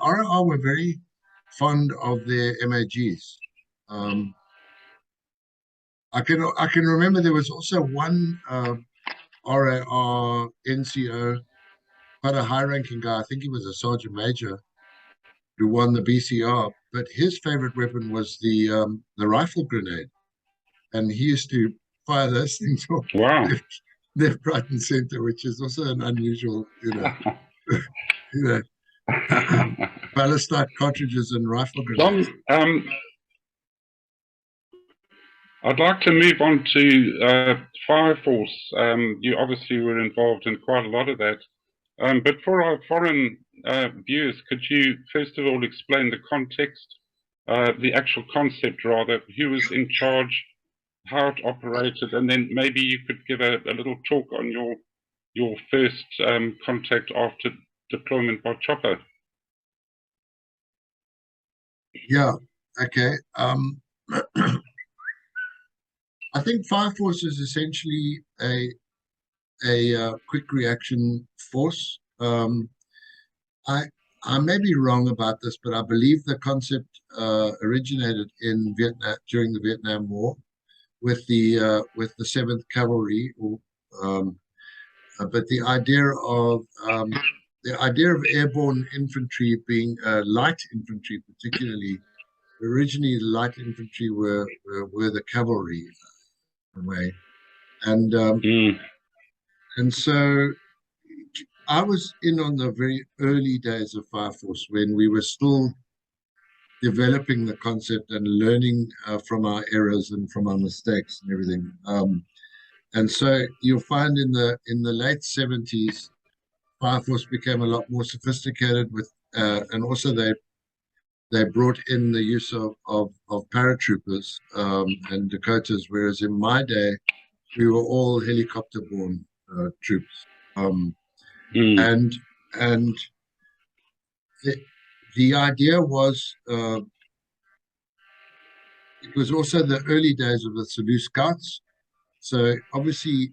RAR were very fond of their MAGs. I can remember there was also one RAR NCO, quite a high-ranking guy. I think he was a sergeant major who won the BCR, but his favorite weapon was the rifle grenade, and he used to fire those things off Wow. left, right, and center, which is also an unusual, ballistite cartridges and rifle grenades. John, I'd like to move on to Fireforce. You obviously were involved in quite a lot of that. But for our foreign viewers, could you first of all explain the context, the actual concept rather, who was in charge, how it operated, and then maybe you could give a little talk on your first contact after deployment by chopper. Yeah, okay. I think Fireforce is essentially a quick reaction force. I may be wrong about this, but I believe the concept originated in Vietnam during the Vietnam War with the 7th Cavalry. But the idea of airborne infantry being light infantry, particularly originally, the light infantry were the cavalry way, and And so I was in on the very early days of Fireforce when we were still developing the concept and learning from our errors and from our mistakes and everything. And so you'll find in the late 70s, Fireforce became a lot more sophisticated with, and also they brought in the use of paratroopers and Dakotas, whereas in my day we were all helicopter-borne troops, and and the idea was it was also the early days of the Sulu Scouts. So obviously,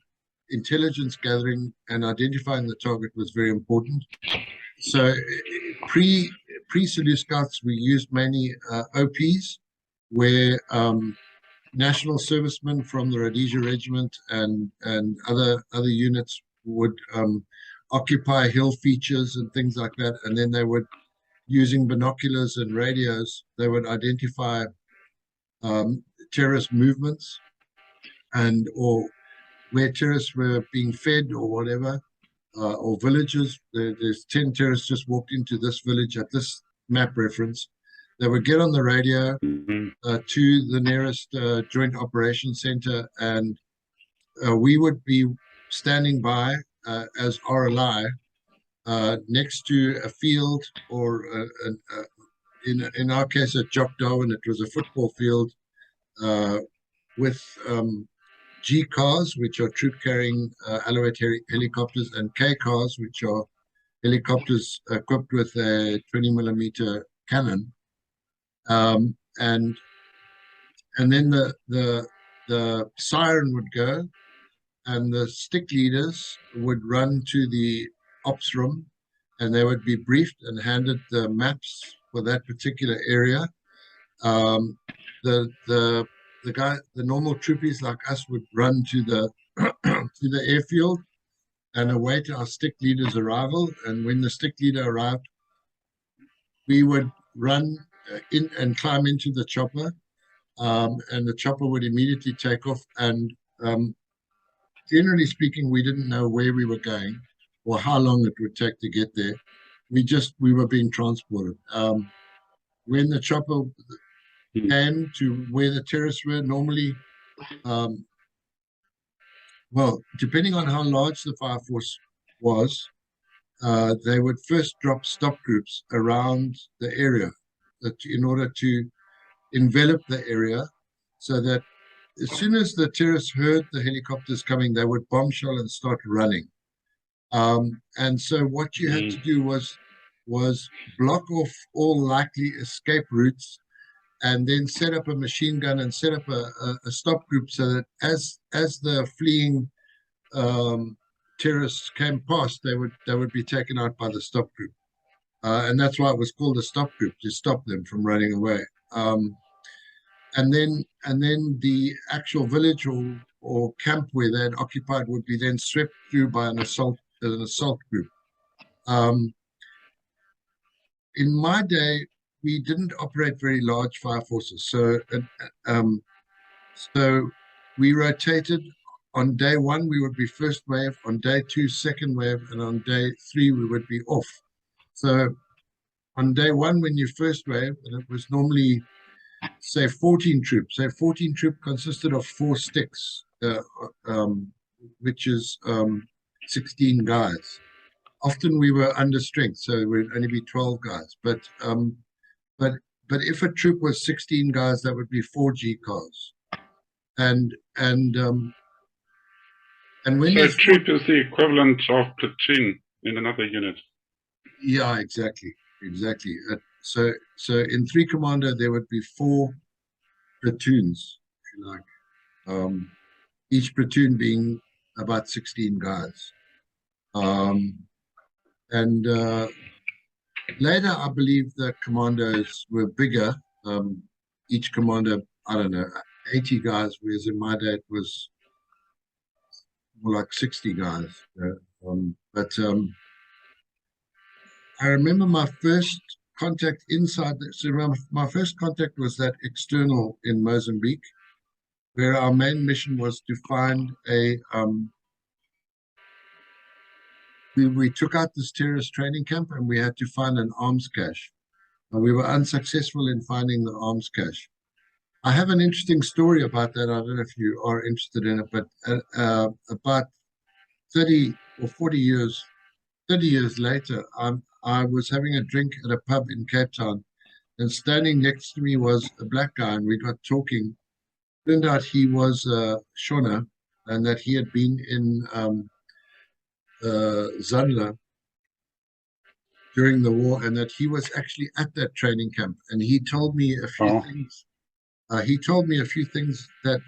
intelligence gathering and identifying the target was very important. So pre Sulu Scouts, we used mainly OPs, where national servicemen from the Rhodesia Regiment and other units would occupy hill features and things like that, and then they would, using binoculars and radios, they would identify terrorist movements and or where terrorists were being fed or whatever, or villages. There's 10 terrorists just walked into this village at this map reference. They would get on the radio to the nearest Joint Operations Center, and we would be standing by as RLI next to a field, or in our case at Jock Darwin, it was a football field with G cars, which are troop carrying Alouette helicopters, and K cars, which are helicopters equipped with a 20mm cannon. And then the siren would go, and the stick leaders would run to the ops room, and they would be briefed and handed the maps for that particular area. The normal troopies like us would run to the to the airfield and await our stick leader's arrival. And when the stick leader arrived, we would run in and climb into the chopper, and the chopper would immediately take off. And generally speaking, we didn't know where we were going or how long it would take to get there. We were being transported. When the chopper came to where the terrorists were, normally, well, depending on how large the fire force was, they would first drop stop groups around the area in order to envelop the area, so that as soon as the terrorists heard the helicopters coming, they would bombshell and start running. And so what you had to do was block off all likely escape routes, and then set up a machine gun and set up a stop group, so that as the fleeing terrorists came past, they would be taken out by the stop group. And that's why it was called a stop group, to stop them from running away. And then the actual village or camp where they had occupied would be then swept through by an assault group. In my day, we didn't operate very large fire forces, so we rotated. On day one, we would be first wave. On day two, second wave, and on day three, we would be off. So on day one, when you first wave, and it was normally, say, 14 troops. Say 14 troop consisted of 4 sticks, which is 16 guys. Often we were under strength, so it would only be 12 guys. But if a troop was 16 guys, that would be 4 G cars. And when so troop is the equivalent of platoon in another unit. Yeah, exactly. So in 3 Commando there would be 4 platoons, if you like. Each platoon being about 16 guys. And later, I believe the commandos were bigger. Each commando, I don't know, 80 guys, whereas in my day it was more like 60 guys. I remember my first contact inside. So my first contact was that external in Mozambique, where our main mission was to find a we took out this terrorist training camp and we had to find an arms cache. And we were unsuccessful in finding the arms cache. I have an interesting story about that. I don't know if you are interested in it, but about 30 or 40 years, 30 years later, I was having a drink at a pub in Cape Town, and standing next to me was a black guy, and we got talking. Turned out he was Shona, and that he had been in Zandla during the war, and that he was actually at that training camp. And he told me a few things. He told me a few things that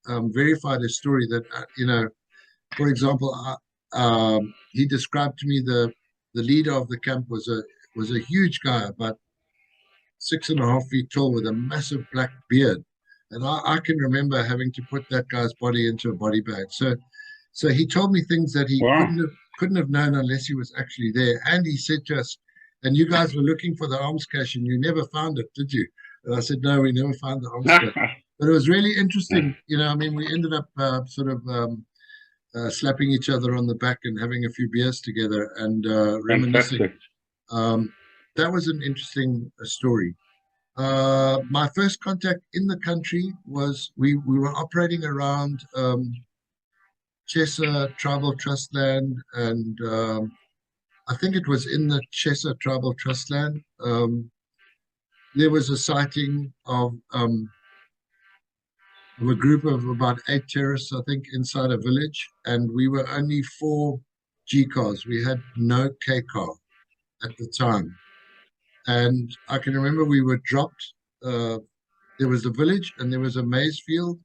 verified his story. That for example, he described to me the leader of the camp was a huge guy, about 6.5 feet tall, with a massive black beard. And I can remember having to put that guy's body into a body bag. So he told me things that he couldn't have known unless he was actually there. And he said to us, "And you guys were looking for the arms cache and you never found it, did you?" And I said, "No, we never found the arms cache." But it was really interesting. I mean, we ended up slapping each other on the back and having a few beers together and reminiscing. That was an interesting story. My first contact in the country was we were operating around Chesa Tribal Trust Land, and I think it was in the Chesa Tribal Trust Land. There was a sighting of a group of about 8 terrorists, I think, inside a village, and we were only 4 G cars. We had no K car at the time. And I can remember we were dropped. There was a village, and there was a maize field,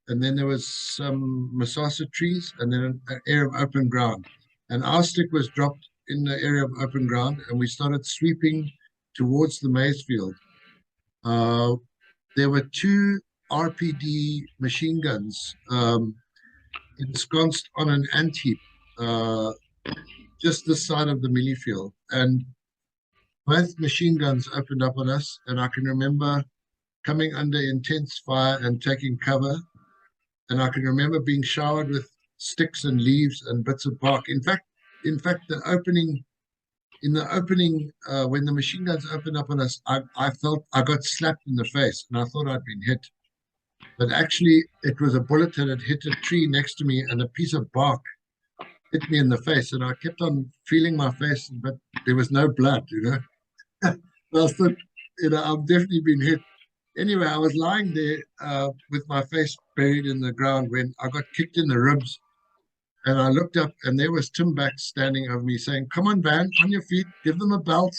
and then there was some masasa trees, and then an area of open ground. And our stick was dropped in the area of open ground, and we started sweeping towards the maize field. There were 2 RPD machine guns ensconced on an ant heap just this side of the mealie field. And both machine guns opened up on us, and I can remember coming under intense fire and taking cover. And I can remember being showered with sticks and leaves and bits of bark. In fact, in the opening, when the machine guns opened up on us, I felt I got slapped in the face, and I thought I'd been hit. But actually, it was a bullet that had hit a tree next to me, and a piece of bark hit me in the face. And I kept on feeling my face, but there was no blood, I thought, I've definitely been hit. Anyway, I was lying there with my face buried in the ground when I got kicked in the ribs. And I looked up, and there was Tim Back standing over me saying, "Come on, Van, on your feet, give them a belt,"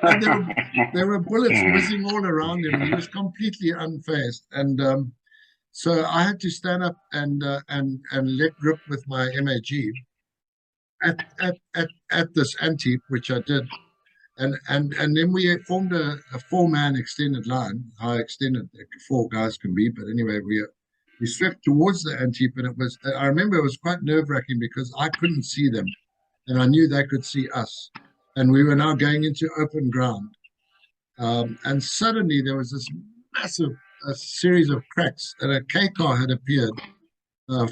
And there were bullets whizzing all around him. He was completely unfazed. And so I had to stand up and let rip with my MAG at this ant-heap, which I did. And then we formed a 4-man extended line. How extended 4 guys can be, but anyway, we swept towards the ant-heap, and I remember it was quite nerve-wracking because I couldn't see them, and I knew they could see us, and we were now going into open ground. And suddenly there was this massive series of cracks, and a K car had appeared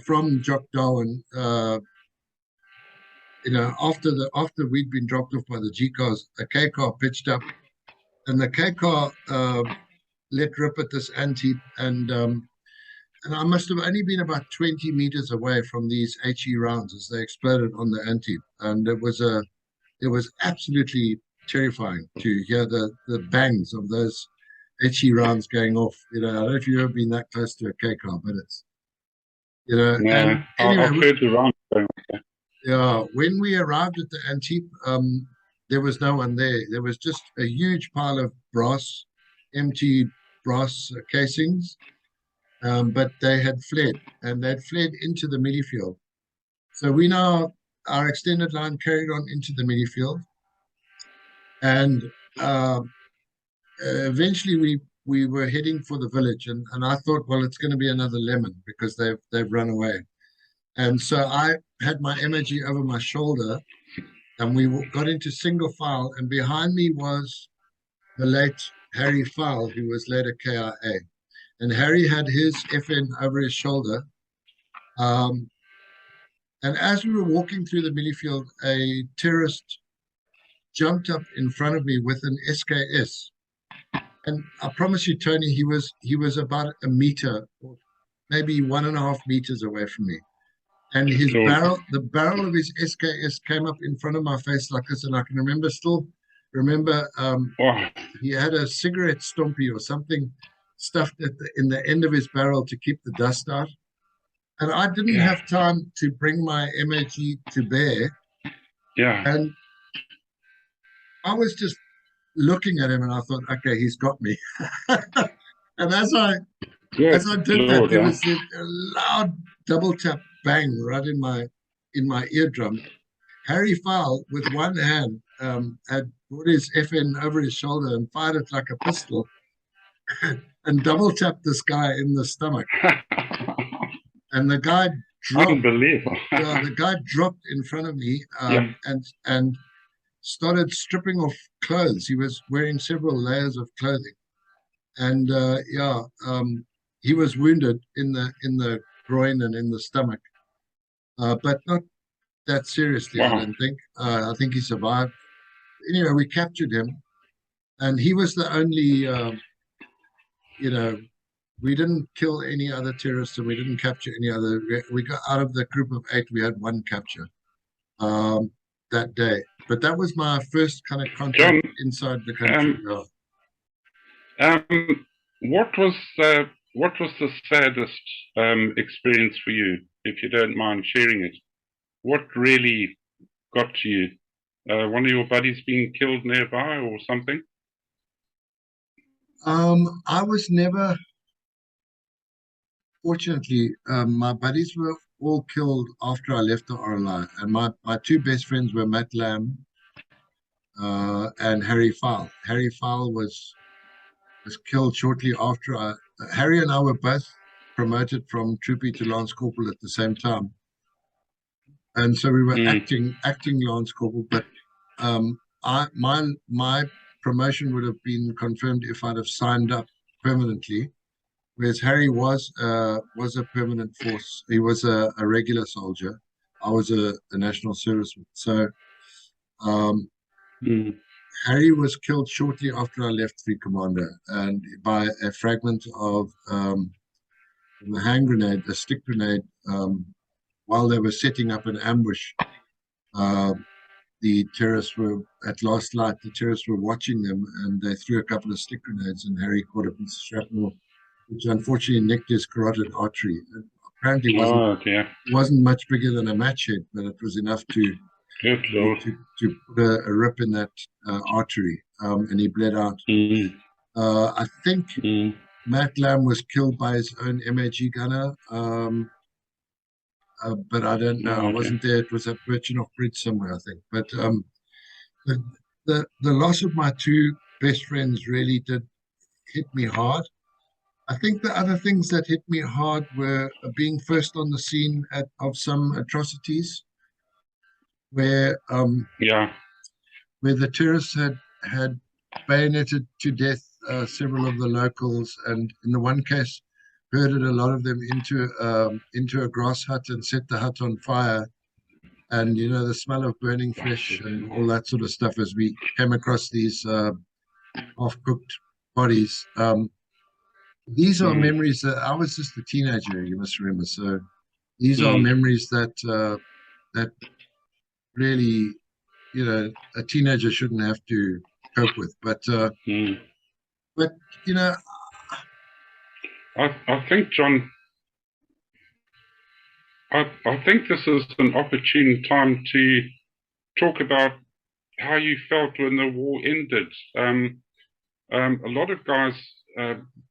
from Jock Darwin. After we'd been dropped off by the G cars, a K car pitched up, and the K car let rip at this ant-heap, and I must have only been about 20 meters away from these HE rounds as they exploded on the ant-heap, and it was absolutely terrifying to hear the bangs of those HE rounds going off. I don't know if you've ever been that close to a K car, but it's Yeah, and anyway, I've heard the round going off. yeah, when we arrived at the ant-heap, there was no one there. There was just a huge pile of empty brass casings, but they had fled, and they'd fled into the mealie field. So our extended line carried on into the mealie field, and eventually we were heading for the village, and I thought, well, it's going to be another lemon because they've run away. And so I had my MAG over my shoulder, and we got into single file, and behind me was the late Harry Fowle, who was later KIA. And Harry had his FN over his shoulder. And And as we were walking through the millie field, a terrorist jumped up in front of me with an SKS. And I promise you, Tony, he was about a meter, or maybe 1.5 meters away from me. And his Lord. the barrel of his SKS came up in front of my face like this. And I can still remember Wow. he had a cigarette stumpy or something stuffed in the end of his barrel to keep the dust out. And I didn't Yeah. have time to bring my MAG to bear. Yeah. And I was just looking at him and I thought, okay, he's got me. And as I did that, Lord, there was a loud double tap bang right in my eardrum. Harry Fowle, with one hand, had put his FN over his shoulder and fired it like a pistol and double tapped this guy in the stomach. And the guy dropped. Unbelievable. Yeah, the guy dropped in front of me and started stripping off clothes. He was wearing several layers of clothing. And he was wounded in the groin and in the stomach, but not that seriously. Wow. I don't think. I think he survived. Anyway, we captured him, and he was the only. We didn't kill any other terrorists, and we didn't capture any other. We got out of the group of 8. We had 1 capture that day, but that was my first kind of contact inside the country. What was the saddest experience for you, if you don't mind sharing it? What really got to you? One of your buddies being killed nearby or something? I was never, fortunately, my buddies were all killed after I left the RLI, and my 2 best friends were Matt Lamb and Harry Fowle. Harry Fowle was killed shortly after Harry and I were both promoted from troopie to Lance Corporal at the same time. And so we were acting Lance Corporal, but my promotion would have been confirmed if I'd have signed up permanently, whereas Harry was a permanent force. He was a regular soldier. I was a national serviceman. So Harry was killed shortly after I left Free Commander, and by a fragment of a hand grenade, a stick grenade, while they were setting up an ambush. The terrorists were, at last light, the terrorists were watching them, and they threw a couple of stick grenades, and Harry caught a piece of shrapnel, which unfortunately nicked his carotid artery. It apparently wasn't much bigger than a match head, but it was enough to put a rip in that artery, and he bled out. I think Matt Lamb was killed by his own MAG gunner, but I don't know. I wasn't there. It was at Birchenough Bridge somewhere, I think. But the loss of my 2 best friends really did hit me hard. I think the other things that hit me hard were being first on the scene of some atrocities, where the terrorists had bayoneted to death several of the locals, and in the one case herded a lot of them into a grass hut and set the hut on fire. And the smell of burning flesh and all that sort of stuff as we came across these half-cooked bodies. These are memories that I was just a teenager, you must remember. So these are memories that really, a teenager shouldn't have to cope with. But I think, John, I think this is an opportune time to talk about how you felt when the war ended. A lot of guys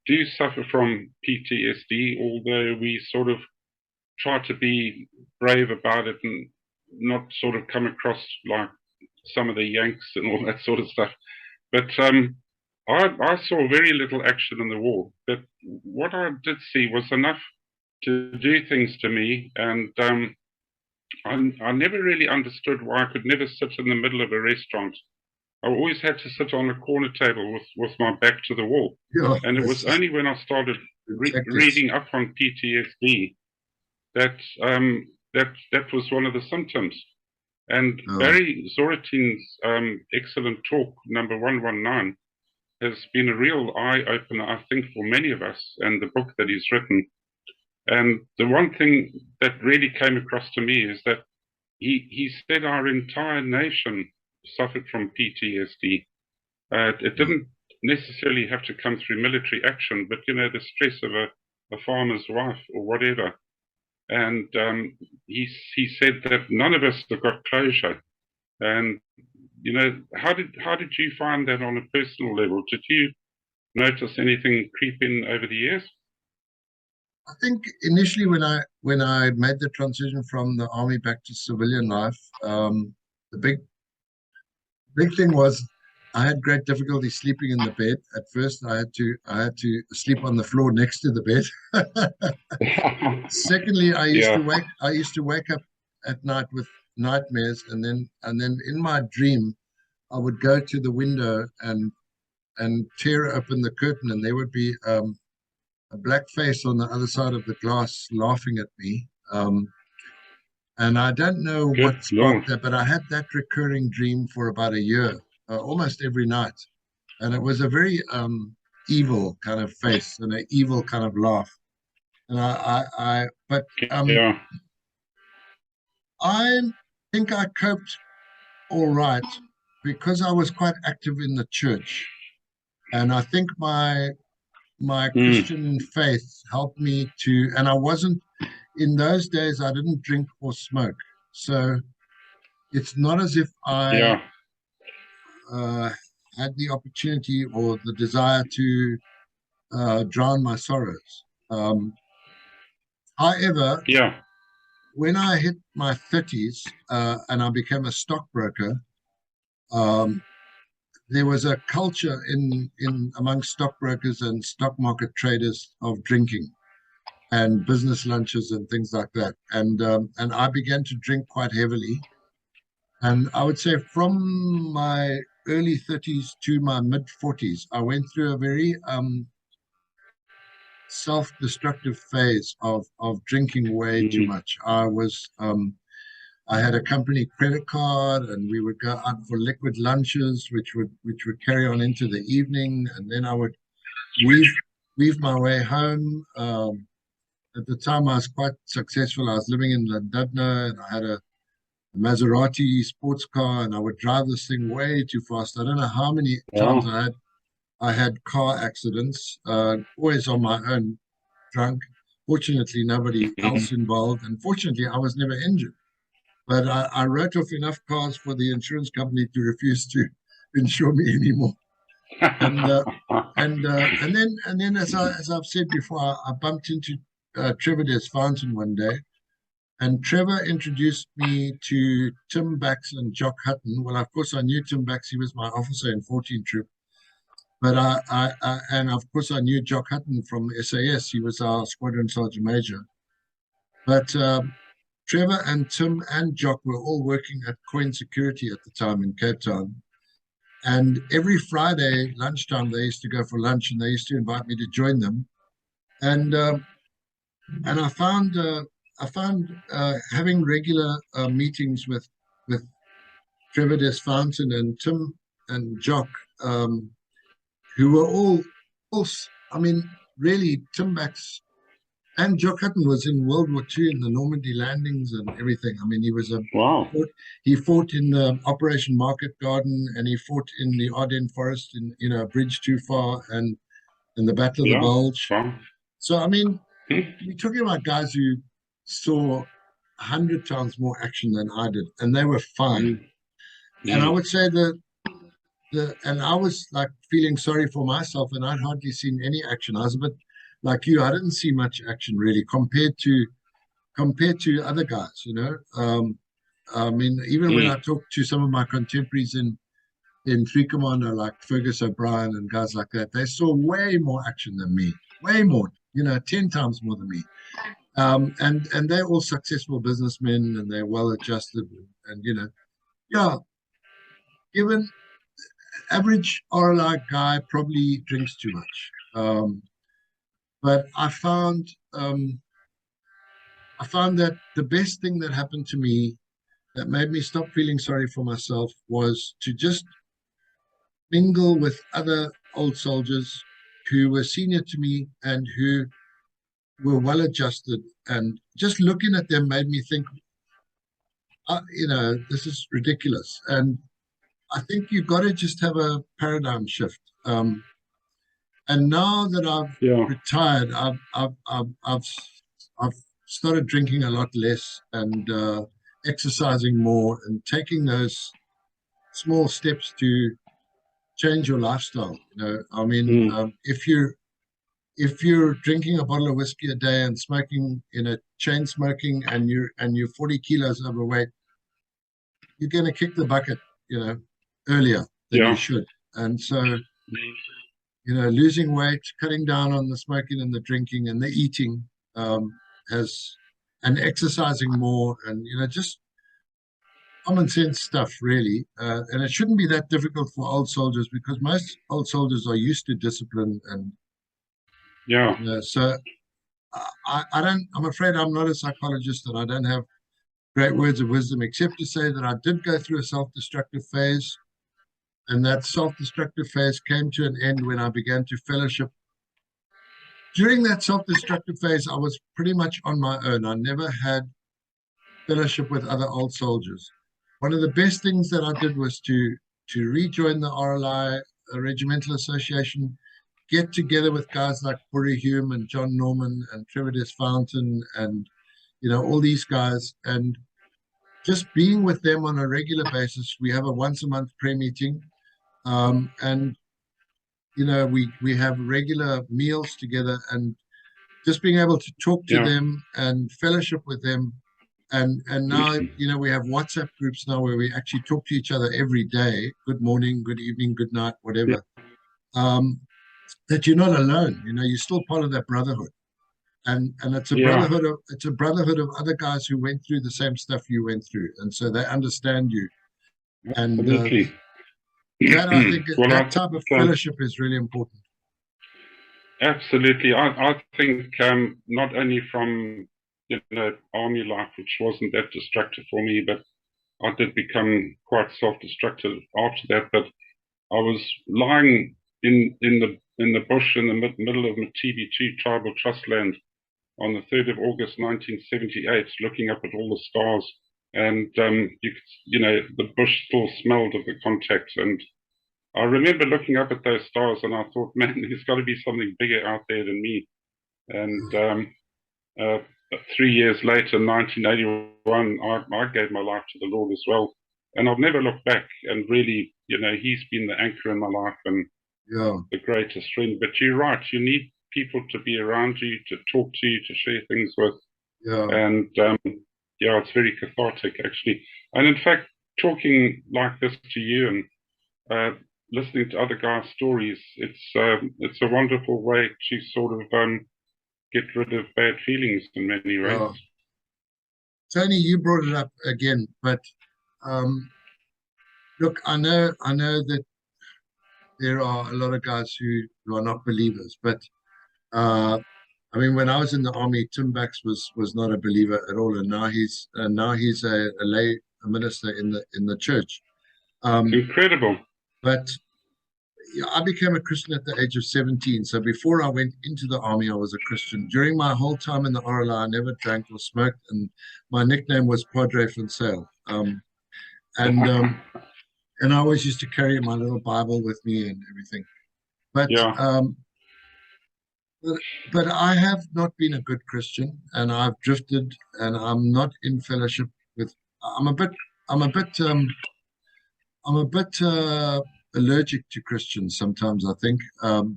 do suffer from PTSD, although we sort of try to be brave about it and not sort of come across like some of the Yanks and all that sort of stuff. But I saw very little action in the war, but what I did see was enough to do things to me, and I never really understood why I could never sit in the middle of a restaurant. I always had to sit on a corner table with my back to the wall. And it was only when I started reading up on PTSD that that was one of the symptoms. And Oh. Barry Zoratin's excellent talk, number 119, has been a real eye-opener, I think, for many of us, and the book that he's written. And the one thing that really came across to me is that he said our entire nation suffered from PTSD. It didn't necessarily have to come through military action, but, you know, the stress of a farmer's wife or whatever. And he said that none of us have got closure. And, you know, how did you find that on a personal level? Did you notice anything creep in over the years? I think initially when I made the transition from the army back to civilian life, the big thing was I had great difficulty sleeping in the bed. At first, I had to sleep on the floor next to the bed. Secondly, I used to wake up at night with nightmares, and then in my dream, I would go to the window and tear open the curtain, and there would be a black face on the other side of the glass laughing at me. And I don't know what sparked that, but I had that recurring dream for about a year, almost every night. And it was a very evil kind of face and an evil kind of laugh. And I think I coped all right because I was quite active in the church. And I think my Christian faith helped me to, and I wasn't, in those days, I didn't drink or smoke. So it's not as if I had the opportunity or the desire to drown my sorrows. However, when I hit my 30s and I became a stockbroker, there was a culture in among stockbrokers and stock market traders of drinking and business lunches and things like that. And I began to drink quite heavily. And I would say from my early 30s to my mid 40s, I went through a very self-destructive phase of drinking way too much. I had a company credit card, and we would go out for liquid lunches, which would carry on into the evening, and then I would weave my way home. At the time, I was quite successful. I was living in Llandudno, and I had a Maserati sports car, and I would drive this thing way too fast. I don't know how many times I had car accidents, always on my own, drunk. Fortunately, nobody else involved, and fortunately, I was never injured. But I wrote off enough cars for the insurance company to refuse to insure me anymore. And then, as I've said before, I bumped into Trevor Des Fountain one day, and Trevor introduced me to Tim Bax and Jock Hutton. Well, of course, I knew Tim Bax; he was my officer in 14 Troop. But and of course, I knew Jock Hutton from SAS. He was our squadron sergeant major. But Trevor and Tim and Jock were all working at Coin Security at the time in Cape Town. And every Friday lunchtime, they used to go for lunch, and they used to invite me to join them. And I found having regular meetings with Trevor Des Fountain and Tim and Jock, who were all, I mean, really, Tim Bax and Jock Hutton was in World War II in the Normandy landings and everything. I mean, he was he fought in Operation Market Garden, and he fought in the Ardennes Forest in a bridge too far, and in the Battle of the Bulge. So, I mean, we're talking about guys who saw 100 times more action than I did, and they were fine. And I would say that and I was like feeling sorry for myself, and I'd hardly seen any action. I was a bit like you. I didn't see much action really compared to other guys, you know. I mean, even when I talked to some of my contemporaries in 3 Commando, like Fergus O'Brien and guys like that, they saw way more action than me, way more, you know, 10 times more than me. And they're all successful businessmen, and they're well adjusted, and you know, given average RLI guy probably drinks too much. But I found I found that the best thing that happened to me that made me stop feeling sorry for myself was to just mingle with other old soldiers who were senior to me and who were well adjusted. And just looking at them made me think, this is ridiculous. And I think you've got to just have a paradigm shift. And now that I've Yeah. retired, I've started drinking a lot less and exercising more and taking those small steps to change your lifestyle. I mean, if you're drinking a bottle of whiskey a day and smoking chain smoking and you're 40 kilos overweight, you're going to kick the bucket, earlier than you should. And so, losing weight, cutting down on the smoking and the drinking and the eating, and exercising more, and just common sense stuff, really. And it shouldn't be that difficult for old soldiers because most old soldiers are used to discipline, and so I'm afraid I'm not a psychologist and I don't have great words of wisdom except to say that I did go through a self-destructive phase, and that self-destructive phase came to an end when I began to fellowship. During that self-destructive phase, I was pretty much on my own. I never had fellowship with other old soldiers. One of the best things that I did was to rejoin the RLI Regimental Association, get together with guys like Burry Hume and John Norman and Trevor Desfountain and all these guys, and just being with them on a regular basis. We have a once-a-month prayer meeting, and we have regular meals together, and just being able to talk to them and fellowship with them. And now, we have WhatsApp groups now where we actually talk to each other every day. Good morning, good evening, good night, whatever. That you're not alone. You're still part of that brotherhood. And it's a brotherhood of other guys who went through the same stuff you went through. And so they understand you. And that, I think, that type of fellowship is really important. Absolutely. I think not only from army life, which wasn't that destructive for me, but I did become quite self-destructive after that. But I was lying in the bush in the middle of TB2 tribal trust land on the 3rd of August 1978, looking up at all the stars, and the bush still smelled of the contact. And I remember looking up at those stars, and I thought, man, there's got to be something bigger out there than me. And 3 years later, 1981, I gave my life to the Lord as well. And I've never looked back. And really, He's been the anchor in my life and the greatest friend. But you're right, you need people to be around you, to talk to you, to share things with. And it's very cathartic, actually. And in fact, talking like this to you and listening to other guys' stories, it's a wonderful way to sort of get rid of bad feelings in many ways. Tony, you brought it up again, but look, I know that there are a lot of guys who are not believers, but I mean, when I was in the army, Tim Bax was not a believer at all, and now he's a lay minister in the church. Incredible. But I became a Christian at the age of 17. So before I went into the army, I was a Christian. During my whole time in the RLI, I never drank or smoked, and my nickname was Padre Fonsale. And I always used to carry my little Bible with me and everything. But I have not been a good Christian, and I've drifted, and I'm not in fellowship with. I'm a bit allergic to Christians sometimes, I think.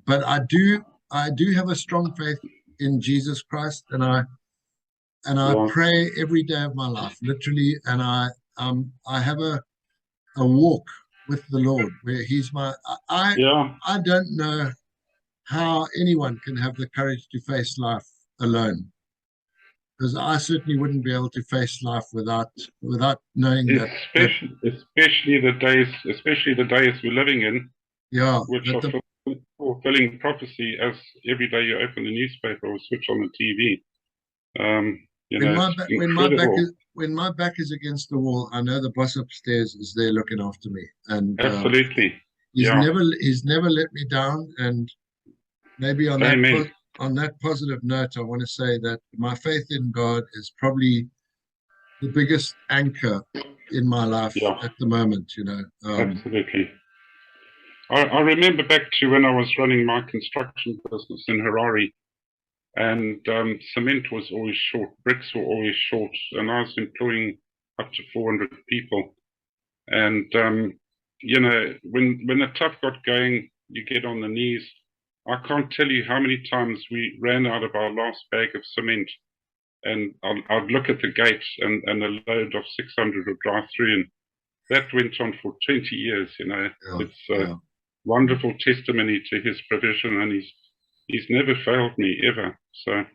But I do have a strong faith in Jesus Christ, and I pray every day of my life, literally, and I have a walk with the Lord where He's my. I don't know how anyone can have the courage to face life alone, because I certainly wouldn't be able to face life without knowing that. Especially the days we're living in, which are fulfilling prophecy. As every day you open the newspaper or switch on the TV, You know, it's incredible. When my back is against the wall, I know the boss upstairs is there looking after me, and Absolutely. he's Yeah. never let me down. And maybe on Amen. that positive note, I want to say that my faith in God is probably the biggest anchor in my life Yeah. at the moment. Absolutely. I remember back to when I was running my construction business in Harare, and cement was always short, bricks were always short, and I was employing up to 400 people. And you know, when the tough got going, you get on the knees. I can't tell you how many times we ran out of our last bag of cement, and I'd look at the gate, and a load of 600 would drive through, and that went on for 20 years. You know, it's a wonderful testimony to His provision, and He's never failed me ever. So,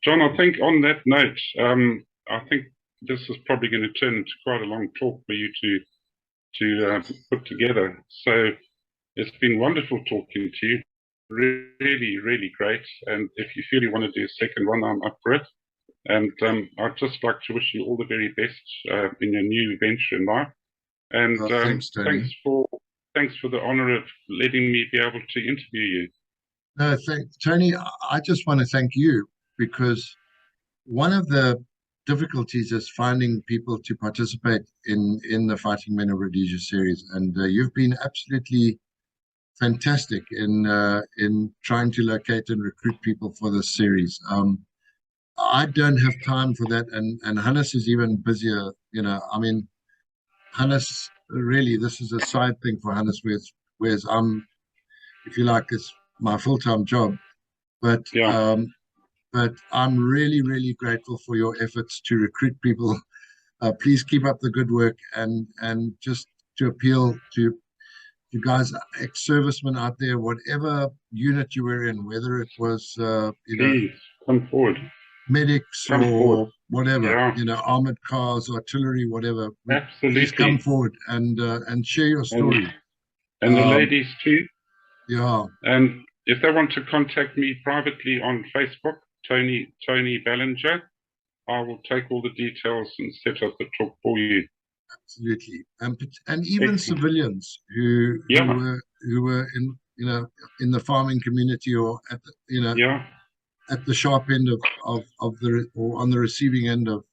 John, I think on that note, I think this is probably going to turn into quite a long talk for you to put together. So it's been wonderful talking to you. Really, really great. And if you feel you want to do a second one, I'm up for it. And I'd just like to wish you all the very best in your new venture in life. And thanks, Tony. Thanks for the honor of letting me be able to interview you. No, Tony, I just want to thank you, because one of the difficulties is finding people to participate in the Fighting Men of Rhodesia series, and you've been absolutely fantastic in trying to locate and recruit people for this series. I don't have time for that, and Hannes is even busier. I mean, Hannes, really, this is a side thing for Hannes, whereas I'm, if you like, it's my full-time job. But but I'm really, really grateful for your efforts to recruit people. Please keep up the good work, and just to appeal to you guys, ex-servicemen out there, whatever unit you were in, whether it was please come forward, medics or whatever, armored cars, artillery, whatever. Absolutely. Please come forward and share your story. And the ladies too. Yeah. And if they want to contact me privately on Facebook, Tony Ballinger, I will take all the details and set up the talk for you. Absolutely. And even civilians who were in in the farming community, or at the, at the sharp end of the, or on the receiving end of,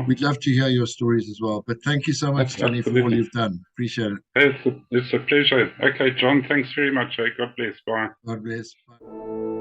we'd love to hear your stories as well. But thank you so much, Tony, for all you've done. Appreciate it. It's a pleasure. Okay, John, thanks very much. God bless. Bye. God bless. Bye.